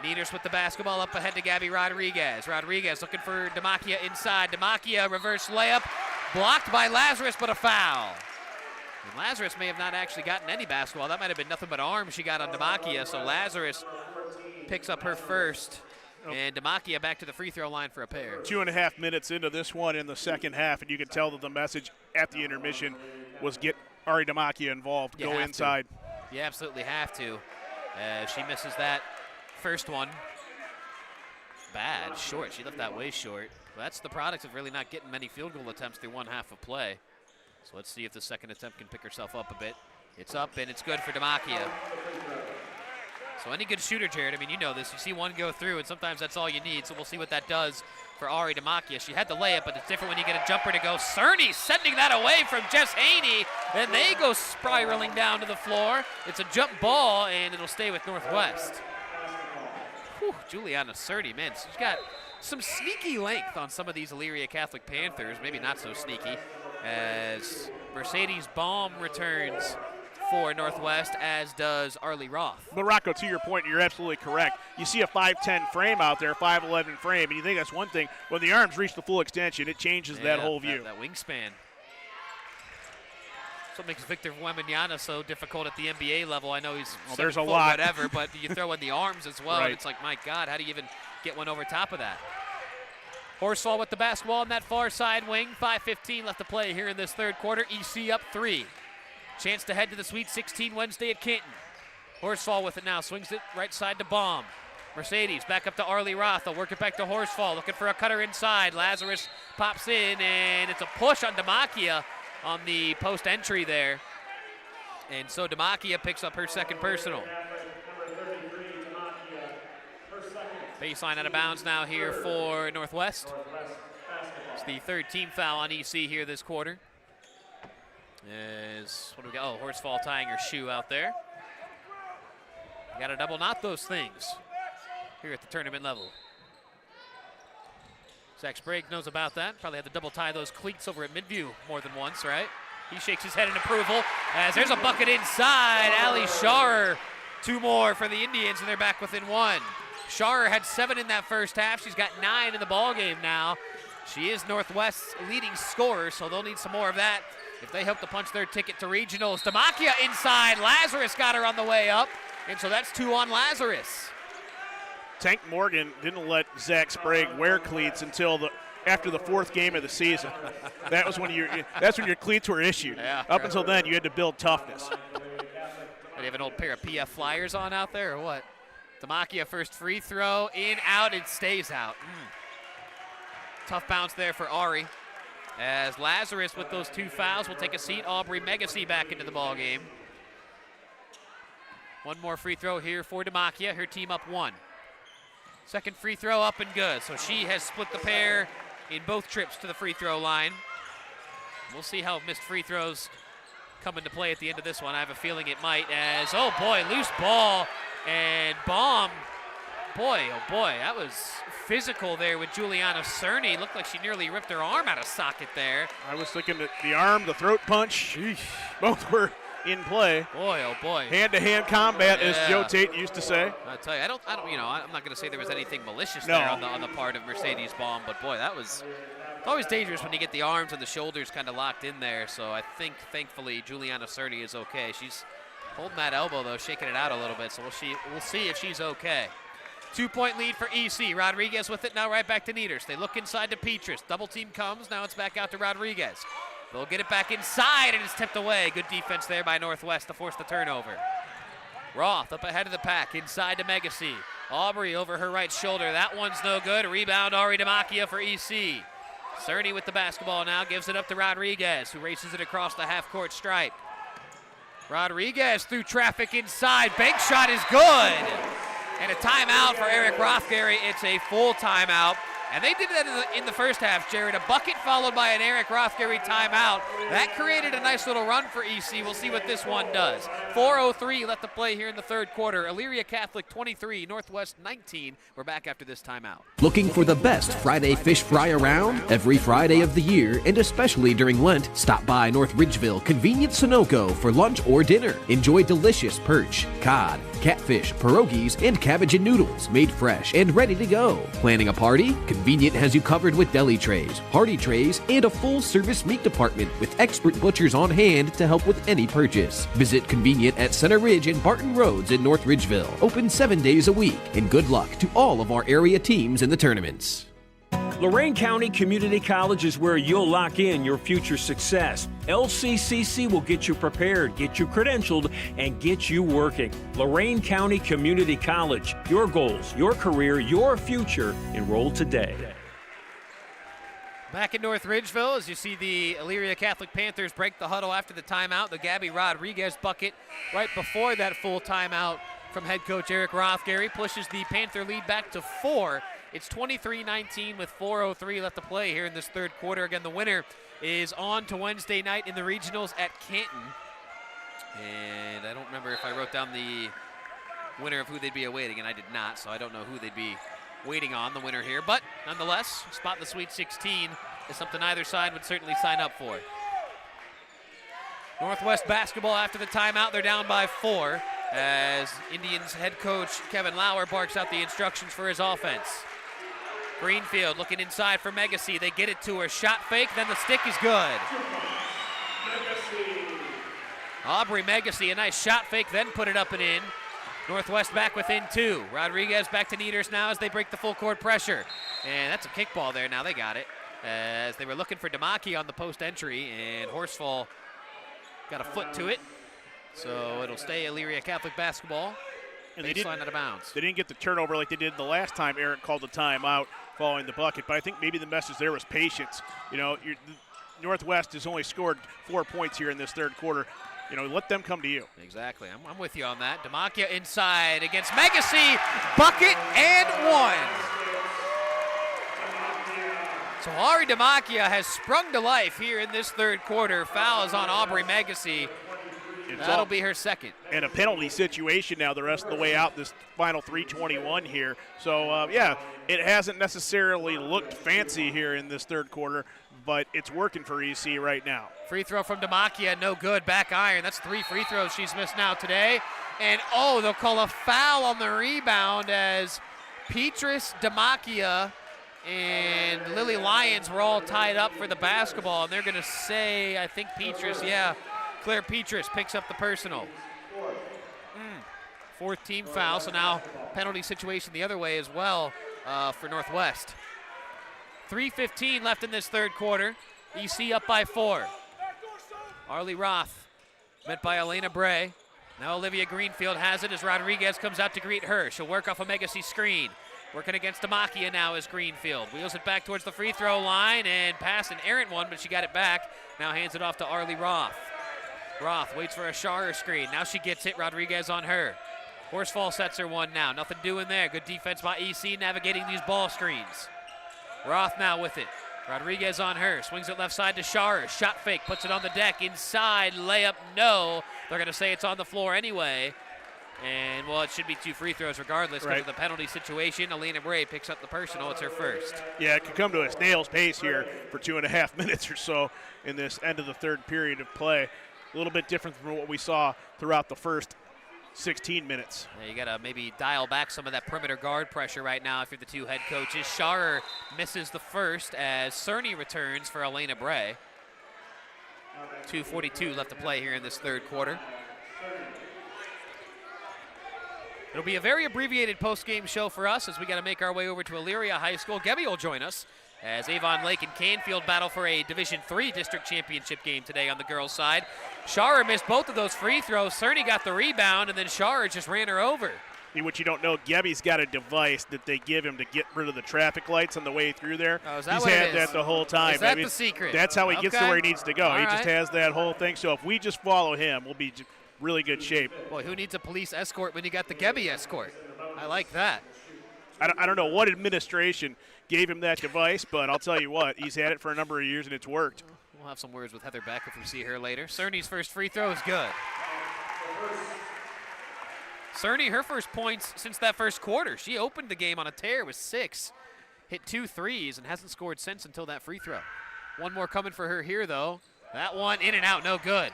Niederst with the basketball up ahead to Gabby Rodriguez. Rodriguez looking for Demakia inside. Demakia reverse layup, blocked by Lazarus, but a foul. And Lazarus may have not actually gotten any basketball. That might have been nothing but arm she got on Demakia, so Lazarus picks up her first. And Demakia back to the free throw line for a pair. 2.5 minutes into this one in the second half, and you can tell that the message at the intermission was get Ari Demakia involved, go inside. You absolutely have to. She misses that first one. Bad, short. She left that way short. Well, that's the product of really not getting many field goal attempts through one half of play. So let's see if the second attempt can pick herself up a bit. It's up, and it's good for Demakia. So any good shooter, Jared, I mean, you know this. You see one go through, and sometimes that's all you need. So we'll see what that does for Ari Demakia. She had the layup, but it's different when you get a jumper to go. Cerny sending that away from Jess Haney, and they go spiraling down to the floor. It's a jump ball, and it'll stay with Northwest. Whew, Juliana Cerny, man, she's got some sneaky length on some of these Elyria Catholic Panthers. Maybe not so sneaky, as Mercedes Baum returns for Northwest, as does Arlie Roth. But Rocco, to your point, you're absolutely correct. You see a 5'10 frame out there, 5'11 frame, and you think that's one thing. When the arms reach the full extension, it changes that whole view. That wingspan. That's what makes Victor Wembanyama so difficult at the NBA level. I know he's there's a lot, whatever, but you throw in the arms as well, right. And it's like, my God, how do you even get one over top of that? Horsfall with the basketball on that far side wing. 5:15 left to play here in this third quarter. EC up 3. Chance to head to the Sweet 16 Wednesday at Canton. Horsfall with it now, swings it right side to Baum. Mercedes back up to Arlie Roth. They'll work it back to Horsfall, looking for a cutter inside. Lazarus pops in, and it's a push on Demakia on the post entry there. And so Demakia picks up her second personal. Baseline out of bounds now here for Northwest. It's the third team foul on EC here this quarter. What do we got? Oh, Horsfall tying her shoe out there. Got to double knot those things here at the tournament level. Zach Sprague knows about that. Probably had to double tie those cleats over at Midview more than once, right? He shakes his head in approval as there's a bucket inside. Allie Sharer, 2 more for the Indians, and they're back within 1. Sharer had 7 in that first half. She's got 9 in the ball game now. She is Northwest's leading scorer, so they'll need some more of that if they hope to punch their ticket to regionals. Demakia inside. Lazarus got her on the way up, and so that's 2 on Lazarus. Tank Morgan didn't let Zach Sprague wear cleats until after the 4th game of the season. That's when your cleats were issued. Yeah, Up until then, you had to build toughness. Do you have an old pair of PF Flyers on out there or what? Demakia first free throw, in, out, it stays out. Tough bounce there for Ari. As Lazarus with those 2 fouls will take a seat. Aubrey Megacy back into the ball game. 1 more free throw here for Demakia, her team up 1. Second free throw up and good. So she has split the pair in both trips to the free throw line. We'll see how missed free throws come into play at the end of this one. I have a feeling it might as, oh boy, loose ball and bomb. Boy, oh boy, that was physical there with Juliana Cerny. Looked like she nearly ripped her arm out of socket there. I was thinking that the arm, the throat punch, both were in play. Boy, oh boy. Hand-to-hand combat, as Joe Tate used to say. I tell you, I don't, I'm not going to say there was anything malicious No. there on the part of Mercedes Baum, but boy, that was it's always dangerous when you get the arms and the shoulders kind of locked in there. So I think, thankfully, Juliana Cerny is okay. She's holding that elbow though, shaking it out a little bit. So we'll see if she's okay. 2-point lead for EC. Rodriguez with it now, right back to Nieders. They look inside to Petrus. Double team comes. Now it's back out to Rodriguez. They'll get it back inside, and it's tipped away. Good defense there by Northwest to force the turnover. Roth up ahead of the pack, inside to Megacy. Aubrey over her right shoulder. That one's no good. Rebound, Ari Demakia for EC. Cerny with the basketball now, gives it up to Rodriguez, who races it across the half-court stripe. Rodriguez through traffic inside. Bank shot is good. And a timeout for Eric Rothgary. It's a full timeout. And they did that in the first half, Jared. A bucket followed by an Eric Rothgary timeout. That created a nice little run for EC. We'll see what this one does. 4:03 left to play here in the third quarter. Elyria Catholic 23, Northwest 19. We're back after this timeout. Looking for the best Friday fish fry around? Every Friday of the year, and especially during Lent, stop by North Ridgeville Convenient Sunoco for lunch or dinner. Enjoy delicious perch, cod, catfish, pierogies, and cabbage and noodles made fresh and ready to go. Planning a party? Convenient has you covered with deli trays, party trays, and a full-service meat department with expert butchers on hand to help with any purchase. Visit Convenient at Center Ridge and Barton Roads in North Ridgeville. Open 7 days a week. And good luck to all of our area teams in the tournaments. Lorain County Community College is where you'll lock in your future success. LCCC will get you prepared, get you credentialed, and get you working. Lorain County Community College. Your goals, your career, your future. Enroll today. Back in North Ridgeville, as you see the Elyria Catholic Panthers break the huddle after the timeout. The Gabby Rodriguez bucket right before that full timeout from head coach Eric Rothgary pushes the Panther lead back to 4. It's 23-19 with 4:03 left to play here in this third quarter. Again, the winner is on to Wednesday night in the regionals at Canton. And I don't remember if I wrote down the winner of who they'd be awaiting, and I did not, so I don't know who they'd be waiting on, the winner here. But nonetheless, spot in the Sweet 16 is something either side would certainly sign up for. Northwest basketball after the timeout. They're down by 4 as Indians head coach Kevin Lauer barks out the instructions for his offense. Greenfield looking inside for Megacy. They get it to her. Shot fake, then the stick is good. Aubrey Megacy, a nice shot fake, then put it up and in. Northwest back within 2. Rodriguez back to Nieders now as they break the full court pressure. And that's a kickball there. Now they got it. As they were looking for Demakia on the post entry, and Horsfall got a foot to it. So it'll stay Elyria Catholic basketball. And baseline out of bounds. They didn't get the turnover like they did the last time Eric called the timeout following the bucket, but I think maybe the message there was patience. You know, Northwest has only scored 4 points here in this third quarter. You know, let them come to you. Exactly. I'm with you on that. Demakia inside against Megacy. Bucket and one. So Ari Demakia has sprung to life here in this third quarter. Foul is on Aubrey Megacy. That'll be her second. And a penalty situation now the rest of the way out, this final 3:21 here. So, yeah, it hasn't necessarily looked fancy here in this third quarter, but it's working for EC right now. Free throw from Demakia, no good. Back iron. That's 3 free throws she's missed now today. And, oh, they'll call a foul on the rebound as Petrus, Demakia, and Lily Lyons were all tied up for the basketball. And they're going to say, I think Petrus, yeah. Claire Petrus picks up the personal. Fourth team foul, so now penalty situation the other way as well for Northwest. 3:15 left in this third quarter. EC up by 4. Arlie Roth met by Elena Bray. Now Olivia Greenfield has it as Rodriguez comes out to greet her. She'll work off a Megacy screen. Working against Demakia now is Greenfield. Wheels it back towards the free throw line and pass an errant one, but she got it back. Now hands it off to Arlie Roth. Roth waits for a Sharer screen. Now she gets it. Rodriguez on her. Horsfall sets her one now. Nothing doing there. Good defense by EC navigating these ball screens. Roth now with it. Rodriguez on her. Swings it left side to Sharer. Shot fake. Puts it on the deck. Inside. Layup. No. They're going to say it's on the floor anyway. And, well, it should be 2 free throws regardless because of the penalty situation. Elena Bray picks up the personal. It's her first. Yeah, it could come to a snail's pace here for 2.5 minutes or so in this end of the third period of play. A little bit different from what we saw throughout the first 16 minutes. Yeah, you got to maybe dial back some of that perimeter guard pressure right now if you're the two head coaches. Sharer misses the first as Cerny returns for Elena Bray. 2:42 left to play here in this third quarter. It'll be a very abbreviated post-game show for us as we got to make our way over to Elyria High School. Gebby will join us as Avon Lake and Canfield battle for a Division III district championship game today on the girls' side. Sharer missed both of those free throws. Cerny got the rebound, and then Sharer just ran her over. What you don't know, Gebby's got a device that they give him to get rid of the traffic lights on the way through there. Oh, is that He's what had it is? that the whole time. Is that the secret? That's how he gets to where he needs to go. All He right. just has that whole thing. So if we just follow him, we'll be really good shape. Boy, who needs a police escort when you got the Gebby escort? I like that. I don't know what administration gave him that device, but I'll tell you what, he's had it for a number of years and it's worked. We'll have some words with Heather Beck if we see her later. Cerny's first free throw is good. Cerny, her first points since that first quarter. She opened the game on a tear with 6, hit 2 threes, and hasn't scored since until that free throw. One more coming for her here, though. That one in and out, no good.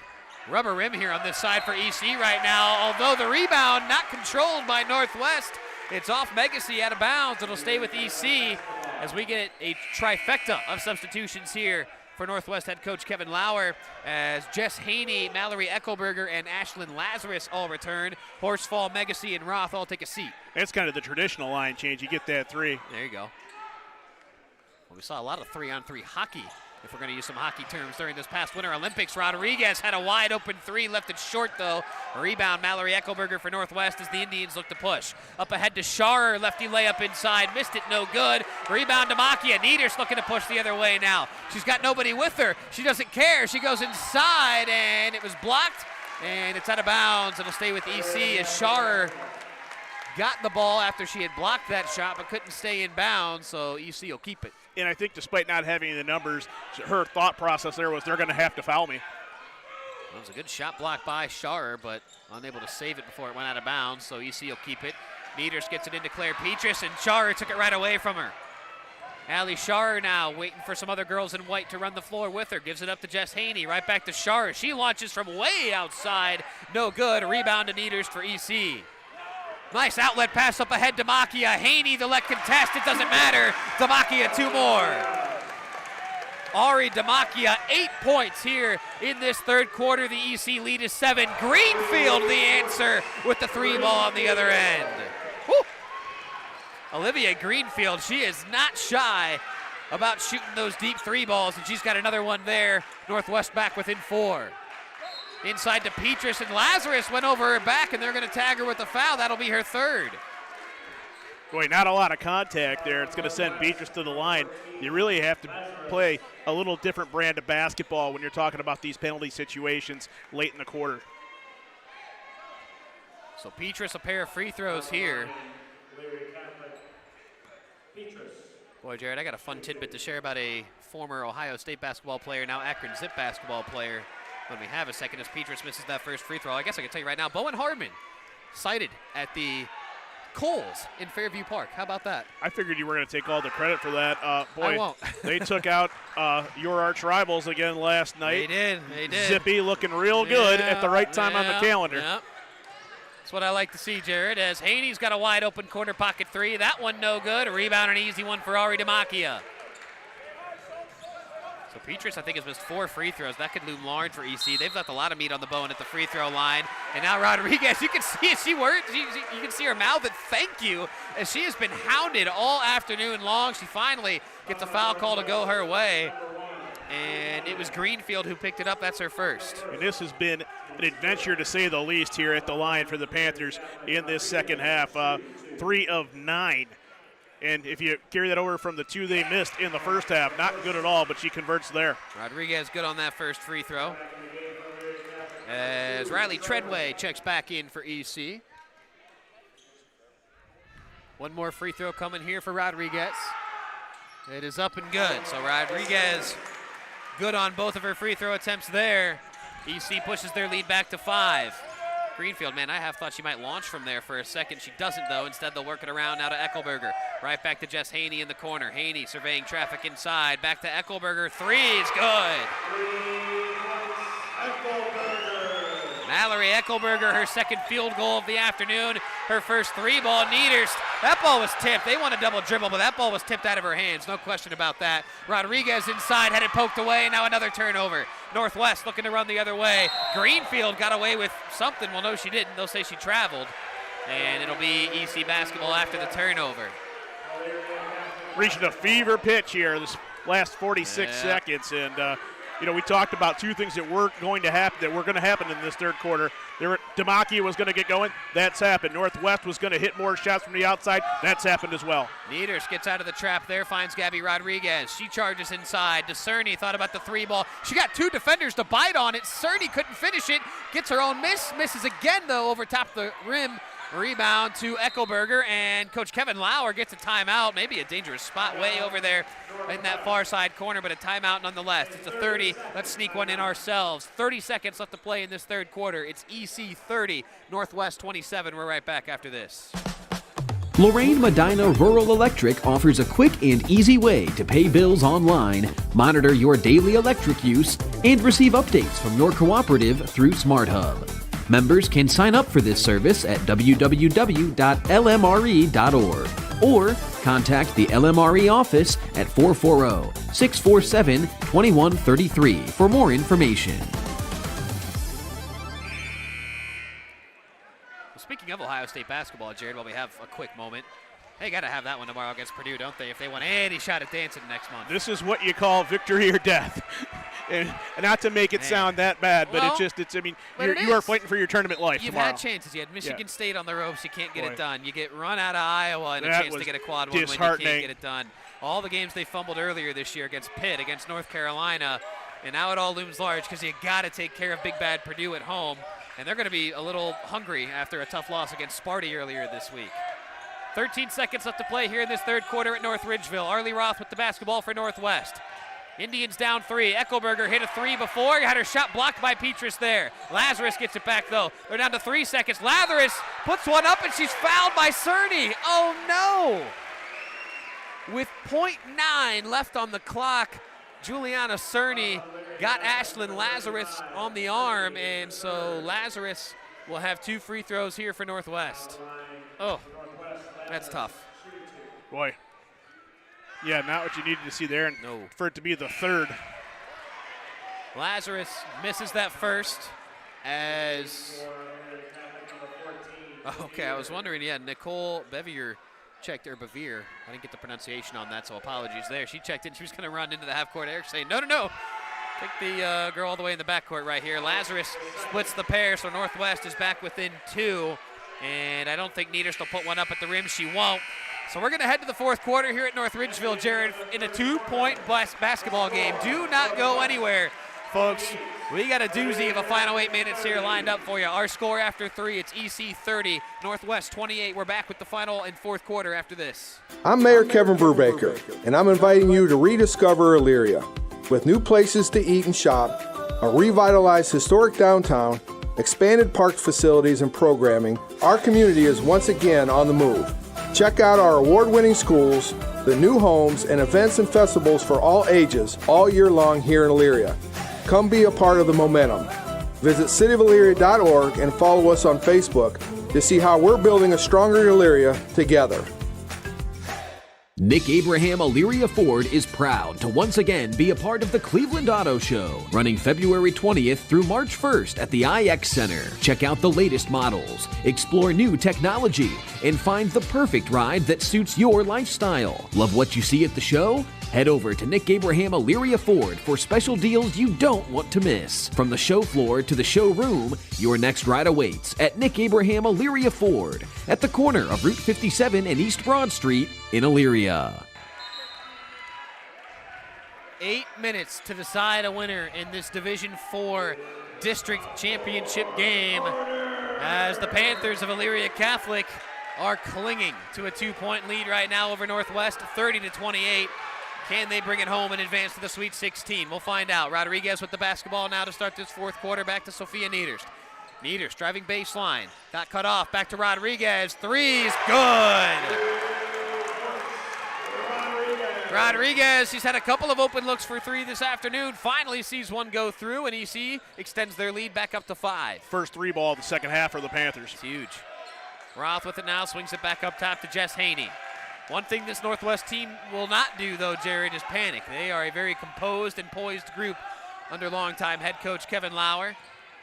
Rubber rim here on this side for EC right now, although the rebound not controlled by Northwest. It's off Megacy out of bounds. It'll stay with EC as we get a trifecta of substitutions here for Northwest head coach Kevin Lauer as Jess Haney, Mallory Eckelberger, and Ashlyn Lazarus all return. Horsfall, Megacy, and Roth all take a seat. It's kind of the traditional line change. You get that 3. There you go. Well, we saw a lot of 3-on-3 hockey, if we're going to use some hockey terms, during this past Winter Olympics. Rodriguez had a wide open 3, left it short though. A rebound, Mallory Eckelberger for Northwest as the Indians look to push. Up ahead to Sharer, lefty layup inside, missed it, no good. Rebound to Makia, Nieder's looking to push the other way now. She's got nobody with her, she doesn't care, she goes inside and it was blocked and it's out of bounds. It'll stay with EC as Sharer got the ball after she had blocked that shot but couldn't stay in bounds, so EC will keep it. And I think despite not having the numbers, her thought process there was they're going to have to foul me. It was a good shot block by Sharer, but unable to save it before it went out of bounds, so EC will keep it. Nieders gets it into Claire Petrus, and Sharer took it right away from her. Allie Sharer now waiting for some other girls in white to run the floor with her. Gives it up to Jess Haney, right back to Sharer. She launches from way outside, no good. A rebound to Nieders for EC. Nice outlet pass up ahead to Demakia. Haney, the let contest, it doesn't matter. Demakia, 2 more. Ari Demakia, 8 points here in this third quarter. The EC lead is 7. Greenfield the answer with the 3 ball on the other end. Woo. Olivia Greenfield, she is not shy about shooting those deep 3 balls, and she's got another one there. Northwest back within 4. Inside to Petrus, and Lazarus went over her back, and they're going to tag her with a foul. That'll be her third. Boy, not a lot of contact there. It's going to send Beatrice to the line. You really have to play a little different brand of basketball when you're talking about these penalty situations late in the quarter. So Petrus, a pair of free throws here. Boy, Jared, I got a fun tidbit to share about a former Ohio State basketball player, now Akron Zip basketball player. When we have a second, as Petrus misses that first free throw, I guess I can tell you right now, Bowen Hardman cited at the Coles in Fairview Park. How about that? I figured you were going to take all the credit for that. Boy, I won't. They took out your arch rivals again last night. They did. Zippy looking real good at the right time on the calendar. Yeah. That's what I like to see, Jared, as Haney's got a wide open corner pocket three. That one no good. A rebound, an easy one for Ari Damachia. So Petrus, I think, has missed 4 free throws. That could loom large for EC. They've left a lot of meat on the bone at the free throw line. And now Rodriguez, you can see it. You can see her mouth at thank you, as she has been hounded all afternoon long. She finally gets a foul call to go her way. And it was Greenfield who picked it up. That's her first. And this has been an adventure, to say the least, here at the line for the Panthers in this second half. 3 of 9. And if you carry that over from the 2 they missed in the first half, not good at all, but she converts there. Rodriguez good on that first free throw. As Riley Treadway checks back in for EC. One more free throw coming here for Rodriguez. It is up and good. So Rodriguez good on both of her free throw attempts there. EC pushes their lead back to 5. Greenfield, man, I have thought she might launch from there for a second. She doesn't, though. Instead, they'll work it around now to Eckelberger. Right back to Jess Haney in the corner. Haney surveying traffic inside. Back to Eckelberger. 3 is good. Mallory Eckelberger, her second field goal of the afternoon. Her first 3-ball. Niederst. That ball was tipped. They want a double dribble, but that ball was tipped out of her hands. No question about that. Rodriguez inside, had it poked away. Now another turnover. Northwest looking to run the other way. Greenfield got away with something. Well, no, she didn't. They'll say she traveled. And it'll be EC basketball after the turnover. Reaching a fever pitch here this last 46 seconds. And, we talked about 2 things that were going to happen in this third quarter. Damachia was going to get going. That's happened. Northwest was going to hit more shots from the outside. That's happened as well. Niederst gets out of the trap there, finds Gabby Rodriguez. She charges inside. DeCerny thought about the 3-ball. She got 2 defenders to bite on it. Cerny couldn't finish it. Gets her own miss. Misses again, though, over top the rim. Rebound to Eckelberger, and Coach Kevin Lauer gets a timeout. Maybe a dangerous spot way over there in that far side corner, but a timeout nonetheless. It's a 30. Let's sneak one in ourselves. 30 seconds left to play in this third quarter. It's EC 30, Northwest 27. We're right back after this. Lorraine Medina Rural Electric offers a quick and easy way to pay bills online, monitor your daily electric use, and receive updates from your cooperative through SmartHub. Members can sign up for this service at www.lmre.org or contact the LMRE office at 440-647-2133 for more information. Well, speaking of Ohio State basketball, Jared, while we have a quick moment, they got to have that one tomorrow against Purdue, don't they, if they want any shot at dancing next month. This is what you call victory or death. And not to make it sound that bad, but you are fighting for your tournament life tomorrow. You've had chances. You had Michigan State on the ropes. You can't get it done. You get run out of Iowa and a chance to get a quad one win. You can't get it done. All the games they fumbled earlier this year against Pitt, against North Carolina, and now it all looms large because you got to take care of Big Bad Purdue at home, and they're going to be a little hungry after a tough loss against Sparty earlier this week. 13 seconds left to play here in this third quarter at North Ridgeville. Arlie Roth with the basketball for Northwest. Indians down 3. Eckelberger hit a 3 before. Had her shot blocked by Petrus there. Lazarus gets it back, though. They're down to 3 seconds. Lazarus puts one up, and she's fouled by Cerny. Oh, no. With .9 left on the clock, Juliana Cerny got Ashlyn Lazarus on the arm, and so Lazarus will have 2 free throws here for Northwest. Oh, that's tough. Boy. Yeah, not what you needed to see there, and for it to be the third. Lazarus misses that first as... Okay, I was wondering, Nicole Bevier checked, or Bevier. I didn't get the pronunciation on that, so apologies there. She checked in. She was going to run into the half-court area saying, no. Take the girl all the way in the backcourt right here. Lazarus splits the pair, so Northwest is back within 2. And I don't think Niederst will put one up at the rim. She won't. So we're going to head to the fourth quarter here at North Ridgeville, Jared, in a 2-point basketball game. Do not go anywhere, folks. We got a doozy of a final 8 minutes here lined up for you. Our score after 3, it's EC 30, Northwest 28. We're back with the final and fourth quarter after this. I'm Mayor Kevin Brubaker, and I'm inviting you to rediscover Elyria. With new places to eat and shop, a revitalized historic downtown, expanded park facilities and programming, our community is once again on the move. Check out our award-winning schools, the new homes, and events and festivals for all ages all year long here in Elyria. Come be a part of the momentum. Visit cityofelyria.org and follow us on Facebook to see how we're building a stronger Elyria together. Nick Abraham Elyria Ford is proud to once again be a part of the Cleveland Auto Show, running February 20th through March 1st at the IX Center. Check out the latest models, explore new technology, and find the perfect ride that suits your lifestyle. Love what you see at the show? Head over to Nick Abraham Elyria Ford for special deals you don't want to miss. From the show floor to the showroom, your next ride awaits at Nick Abraham Elyria Ford at the corner of Route 57 and East Broad Street in Elyria. 8 minutes to decide a winner in this Division IV District Championship game as the Panthers of Elyria Catholic are clinging to a 2-point lead right now over Northwest, 30-28. Can they bring it home and advance to the Sweet 16? We'll find out. Rodriguez with the basketball now to start this fourth quarter. Back to Sophia Niederst. Niederst driving baseline. Got cut off. Back to Rodriguez. Three's good. Rodriguez, he's had a couple of open looks for 3 this afternoon. Finally sees one go through, and EC extends their lead back up to 5. First 3 ball of the second half for the Panthers. It's huge. Roth with it now, swings it back up top to Jess Haney. One thing this Northwest team will not do, though, Jared, is panic. They are a very composed and poised group under longtime head coach Kevin Lauer.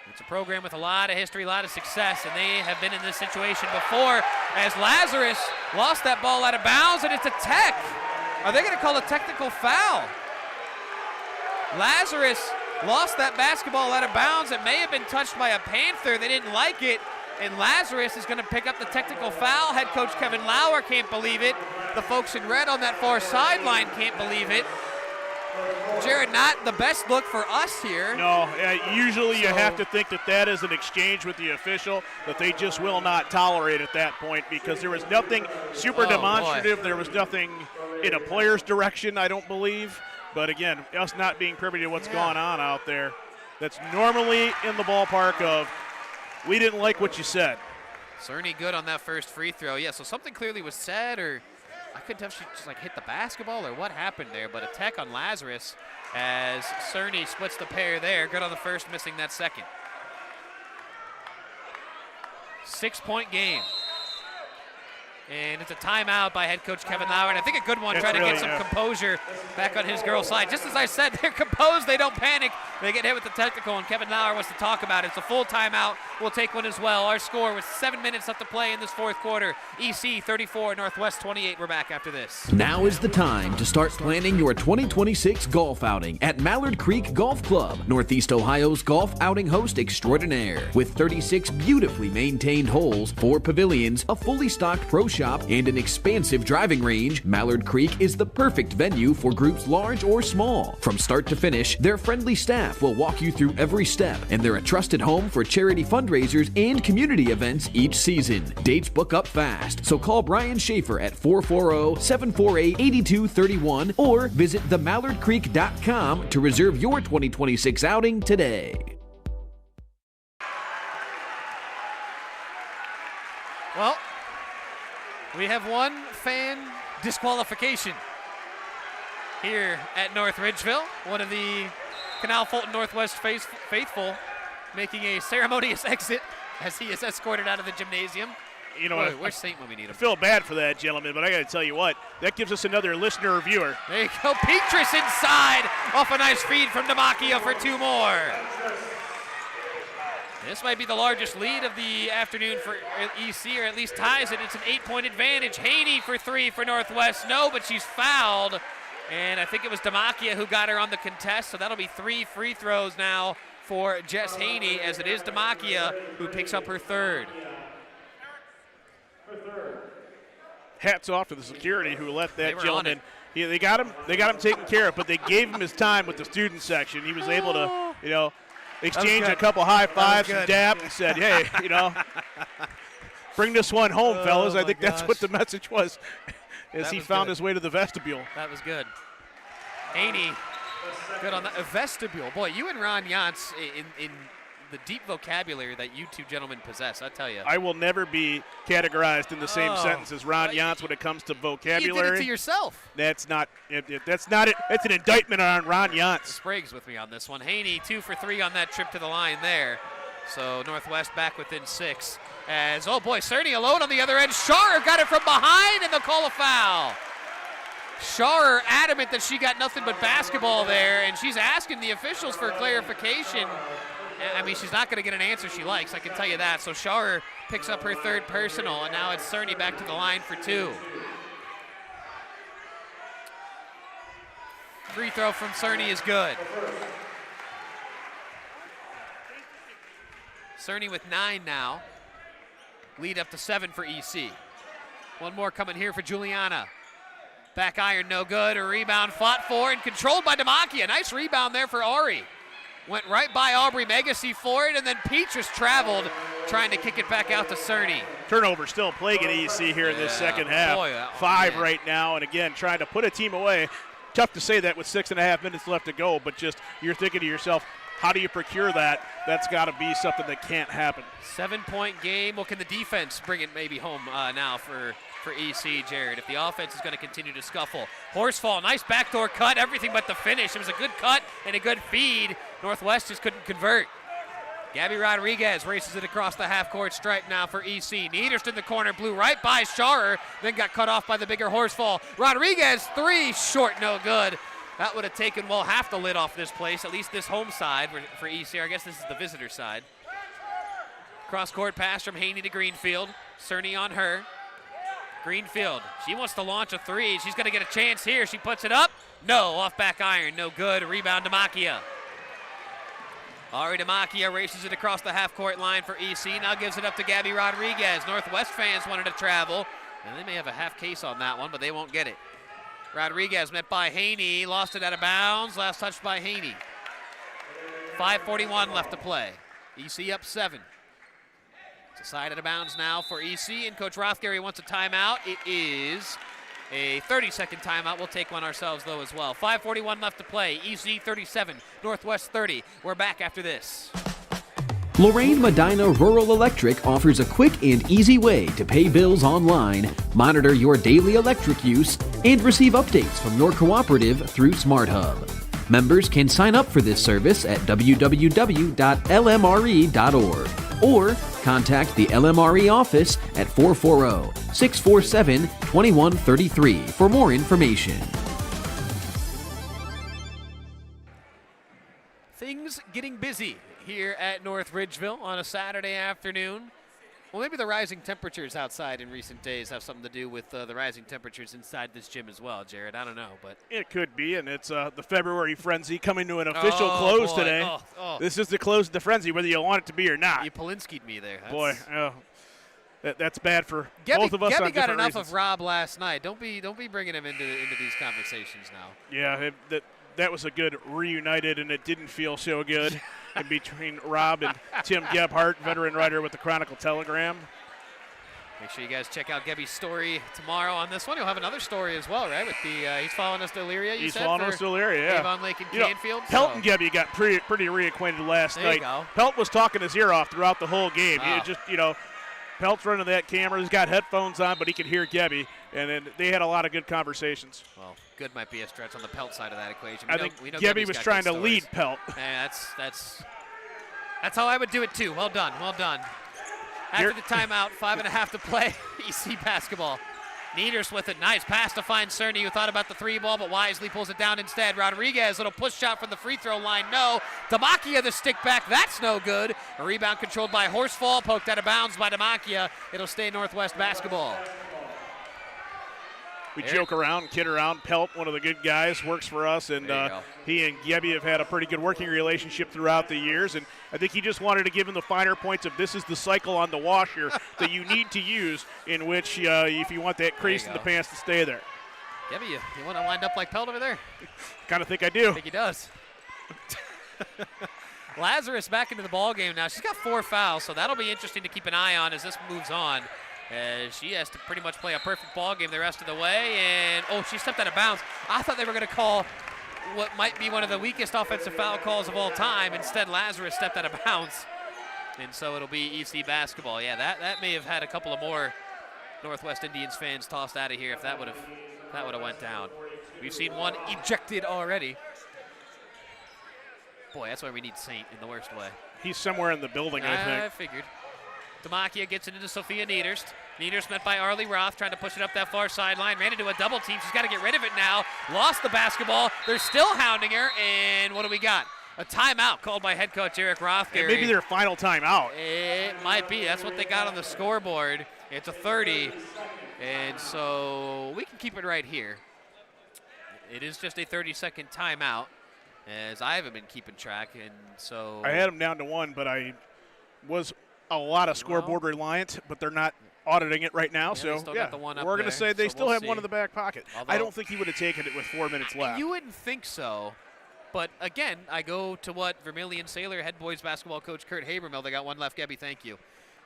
It's a program with a lot of history, a lot of success, and they have been in this situation before as Lazarus lost that ball out of bounds, and it's a tech. Are they going to call a technical foul? Lazarus lost that basketball out of bounds. It may have been touched by a Panther. They didn't like it. And Lazarus is going to pick up the technical foul. Head coach Kevin Lauer can't believe it. The folks in red on that far sideline can't believe it. Jared, not the best look for us here. No, usually you have to think that is an exchange with the official that they just will not tolerate at that point because there was nothing super demonstrative. Boy. There was nothing in a player's direction, I don't believe. But again, us not being privy to what's going on out there, that's normally in the ballpark of we didn't like what you said. Cerny good on that first free throw. Yeah, so something clearly was said, or I couldn't tell if she just hit the basketball or what happened there, but a tech on Lazarus as Cerny splits the pair there. Good on the first, missing that second. 6-point game. And it's a timeout by head coach Kevin Lauer, and I think a good one, trying to get some composure back on his girls' side. Just as I said, they're composed, they don't panic. They get hit with the technical, and Kevin Lauer wants to talk about it. It's a full timeout. We'll take one as well. Our score was 7 minutes left to play in this fourth quarter. EC 34, Northwest 28. We're back after this. Now is the time to start planning your 2026 golf outing at Mallard Creek Golf Club, Northeast Ohio's golf outing host extraordinaire. With 36 beautifully maintained holes, 4 pavilions, a fully stocked pro shop, and an expansive driving range, Mallard Creek is the perfect venue for groups large or small. From start to finish, their friendly staff will walk you through every step, and they're a trusted home for charity fundraisers and community events each season. Dates book up fast, so call Brian Schaefer at 440-748-8231 or visit themallardcreek.com to reserve your 2026 outing today. Well, we have one fan disqualification here at North Ridgeville. One of the Canal Fulton Northwest faithful making a ceremonious exit as he is escorted out of the gymnasium. You know, where's Saint when we need him? I feel bad for that gentleman, but I got to tell you what, that gives us another listener or viewer. There you go, Petrus inside, off a nice feed from Damacchio for 2 more. This might be the largest lead of the afternoon for EC, or at least ties it. It's an 8-point advantage. Haney for 3 for Northwest. No, but she's fouled. And I think it was Demakia who got her on the contest, so that'll be 3 free throws now for Jess Haney, as it is Demakia who picks up her third. Hats off to the security who let that They were gentleman. They got him taken care of, but they gave him his time with the student section. He was able to, exchange a couple high fives and dab and said, hey, bring this one home, fellas. I think that's what the message was as he found his way to the vestibule. That was good. Haney, good on that. A vestibule. Boy, you and Ron Yance in the deep vocabulary that you two gentlemen possess, I tell you. I will never be categorized in the same sentence as Ron Yance when it comes to vocabulary. You did it to yourself. That's not it. It's an indictment on Ron Yance. Sprague's with me on this one. Haney 2 for 3 on that trip to the line there. So Northwest back within 6. As, oh boy, Cerny alone on the other end. Sharer got it from behind, and they'll call a foul. Sharer adamant that she got nothing but basketball there, and she's asking the officials for clarification. I mean, she's not going to get an answer she likes, I can tell you that. So Sharer picks up her third personal, and now it's Cerny back to the line for 2. Free throw from Cerny is good. Cerny with 9 now. Lead up to 7 for EC. One more coming here for Juliana. Back iron, no good. A rebound fought for and controlled by Demakia. Nice rebound there for Ari. Went right by Aubrey Megacy for it, and then Petrus traveled, trying to kick it back out to Cerny. Turnover still plaguing EC here in this second half. Boy, 5 right now, and again, trying to put a team away. Tough to say that with 6.5 minutes left to go, but just you're thinking to yourself, how do you procure that? That's got to be something that can't happen. 7-point game. Well, can the defense bring it maybe home now for EC, Jared, if the offense is going to continue to scuffle? Horsefall, nice backdoor cut, everything but the finish. It was a good cut and a good feed. Northwest just couldn't convert. Gabby Rodriguez races it across the half-court stripe now for EC. Niederst in the corner, blew right by Sharer, then got cut off by the bigger Horsefall. Rodriguez, 3, short, no good. That would have taken, well, half the lid off this place, at least this home side for EC. I guess this is the visitor side. Cross-court pass from Haney to Greenfield. Cerny on her. Greenfield, she wants to launch a 3. She's going to get a chance here. She puts it up. No, off back iron, no good. Rebound Demakia. Ari Demakia races it across the half-court line for EC. Now gives it up to Gabby Rodriguez. Northwest fans wanted to travel, and they may have a half case on that one, but they won't get it. Rodriguez met by Haney, lost it out of bounds. Last touched by Haney. 5:41 left to play. EC up 7. It's a side out of bounds now for EC, and Coach Rothgary wants a timeout. It is a 30-second timeout. We'll take one ourselves, though, as well. 5:41 left to play. EC 37, Northwest 30. We're back after this. Lorraine Medina Rural Electric offers a quick and easy way to pay bills online, monitor your daily electric use, and receive updates from your cooperative through SmartHub. Members can sign up for this service at www.lmre.org or contact the LMRE office at 440-647-2133 for more information. Things getting busy here at North Ridgeville on a Saturday afternoon. Well, maybe the rising temperatures outside in recent days have something to do with the rising temperatures inside this gym as well, Jared. I don't know, but it could be, and it's the February frenzy coming to an official close today. This is the close of the frenzy, whether you want it to be or not. You Polinski'd me there. Boy, that's bad for both of us. Gebby on got different enough reasons. of Rob last night. Don't be bringing him into these conversations now. Yeah, that was a good reunited, and it didn't feel so good in between Rob and Tim Gebhardt, veteran writer with the Chronicle Telegram. Make sure you guys check out Gebby's story tomorrow on this one. He'll have another story as well, right? With he's following us to Elyria. He's following us to Elyria, yeah. Avon Lake and Canfield. Pelt and Gebby got pretty reacquainted last there night. You go. Pelt was talking his ear off throughout the whole game. Oh. He just, Pelt's running that camera. He's got headphones on, but he could hear Gebby, and then they had a lot of good conversations. Well, good might be a stretch on the Pelt side of that equation. I think Gebby was trying to lead Pelt. That's how I would do it too. Well done. After the timeout, 5.5 to play. EC basketball. Niederst with it. Nice pass to find Cerny, who thought about the 3 ball, but wisely pulls it down instead. Rodriguez, little push shot from the free throw line. No. Demakia, the stick back. That's no good. A rebound controlled by Horsefall, poked out of bounds by Demakia. It'll stay Northwest basketball. We joke around, kid around. Pelt, one of the good guys, works for us, and he and Gebby have had a pretty good working relationship throughout the years. And I think he just wanted to give him the finer points of this is the cycle on the washer that you need to use, in which if you want that crease in the pants to stay there. Gebby, you want to wind up like Pelt over there? Kind of think I do. I think he does. Lazarus back into the ball game now. She's got 4 fouls, so that'll be interesting to keep an eye on as this moves on. She has to pretty much play a perfect ball game the rest of the way. And, she stepped out of bounds. I thought they were going to call what might be one of the weakest offensive foul calls of all time. Instead, Lazarus stepped out of bounds. And so it'll be EC basketball. Yeah, that may have had a couple of more Northwest Indians fans tossed out of here if that would have went down. We've seen one ejected already. Boy, that's why we need Saint in the worst way. He's somewhere in the building, I think. I figured. Demakia gets it into Sophia Niederst. Niederst met by Arlie Roth, trying to push it up that far sideline. Ran into a double team. She's got to get rid of it now. Lost the basketball. They're still hounding her. And what do we got? A timeout called by head coach Eric Rothgary. Maybe their final timeout. It might be. That's what they got on the scoreboard. It's a 30. And so we can keep it right here. It is just a 30-second timeout, as I haven't been keeping track, and so... I had them down to 1, but I was a lot of scoreboard reliant, but they're not auditing it right now, so got the one up we're going to say they still have one in the back pocket. Although, I don't think he would have taken it with 4 minutes left. You wouldn't think so, but again, I go to what Vermilion Sailor head boys basketball coach Kurt Habermill, they got one left, Gebby, thank you.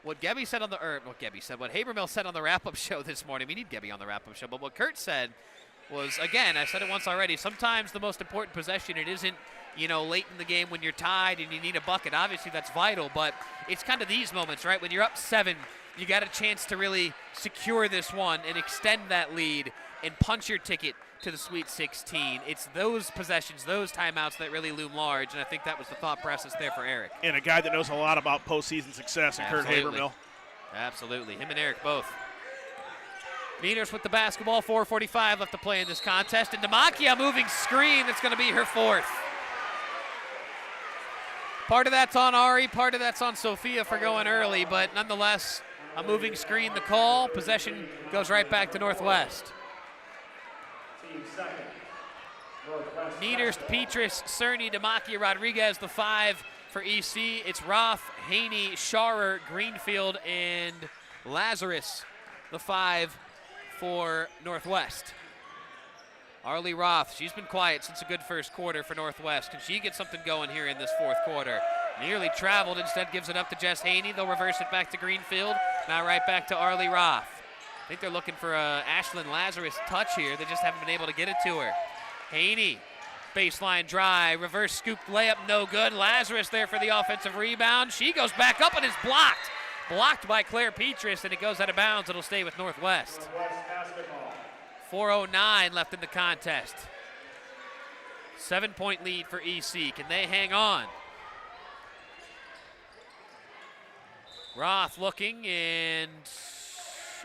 What Gebby said what Habermill said on the wrap-up show this morning, we need Gebby on the wrap-up show, but what Kurt said was, again, I said it once already, sometimes the most important possession, it isn't, late in the game when you're tied and you need a bucket. Obviously, that's vital, but it's kind of these moments, right? When you're up 7, you got a chance to really secure this one and extend that lead and punch your ticket to the Sweet 16. It's those possessions, those timeouts that really loom large, and I think that was the thought process there for Eric. And a guy that knows a lot about postseason success, and Kurt Habermill. Absolutely. Him and Eric both. Niederst with the basketball, 4:45 left to play in this contest. And Demakia moving screen, that's going to be her 4th. Part of that's on Ari, part of that's on Sophia for going early, but nonetheless, a moving screen, the call. Possession goes right back to Northwest. Niederst, Petrus, Cerny, Demakia, Rodriguez, the 5 for EC. It's Roth, Haney, Scharer, Greenfield, and Lazarus, the 5 for Northwest. Arlie Roth, she's been quiet since a good first quarter for Northwest. Can she get something going here in this 4th quarter? Nearly traveled, instead gives it up to Jess Haney. They'll reverse it back to Greenfield. Now right back to Arlie Roth. I think they're looking for a Ashlyn Lazarus touch here. They just haven't been able to get it to her. Haney, baseline drive, reverse scoop layup, no good. Lazarus there for the offensive rebound. She goes back up and is blocked. Blocked by Claire Petrus, and it goes out of bounds. It'll stay with Northwest. 4:09 left in the contest. 7-point lead for EC. Can they hang on? Roth looking, and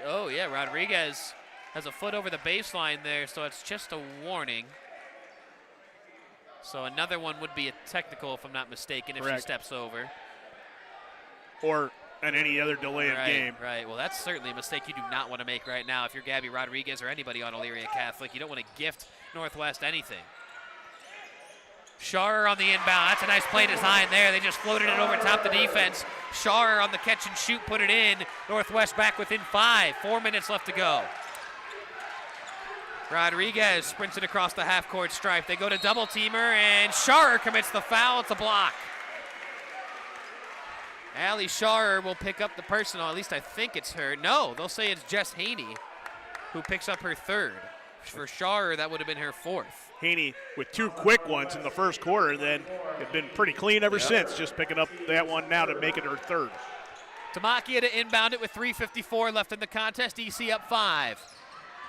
Rodriguez has a foot over the baseline there, so it's just a warning. So another one would be a technical, if I'm not mistaken, if she steps over. Or and any other delay of game. Right. Well, that's certainly a mistake you do not want to make right now. If you're Gabby Rodriguez or anybody on Elyria Catholic, you don't want to gift Northwest anything. Scharer on the inbound. That's a nice play design there. They just floated it over top the defense. Scharer on the catch and shoot, put it in. Northwest back within 5. 4 minutes left to go. Rodriguez sprints it across the half-court stripe. They go to double-teamer, and Scharer commits the foul. It's a block. Allie Scharer will pick up the personal. At least I think it's her. No, they'll say it's Jess Haney who picks up her 3rd. For Scharer, that would have been her 4th. Haney with 2 quick ones in the first quarter, then have been pretty clean ever since, just picking up that one now to make it her 3rd. Demakia to inbound it with 3:54 left in the contest. EC up 5.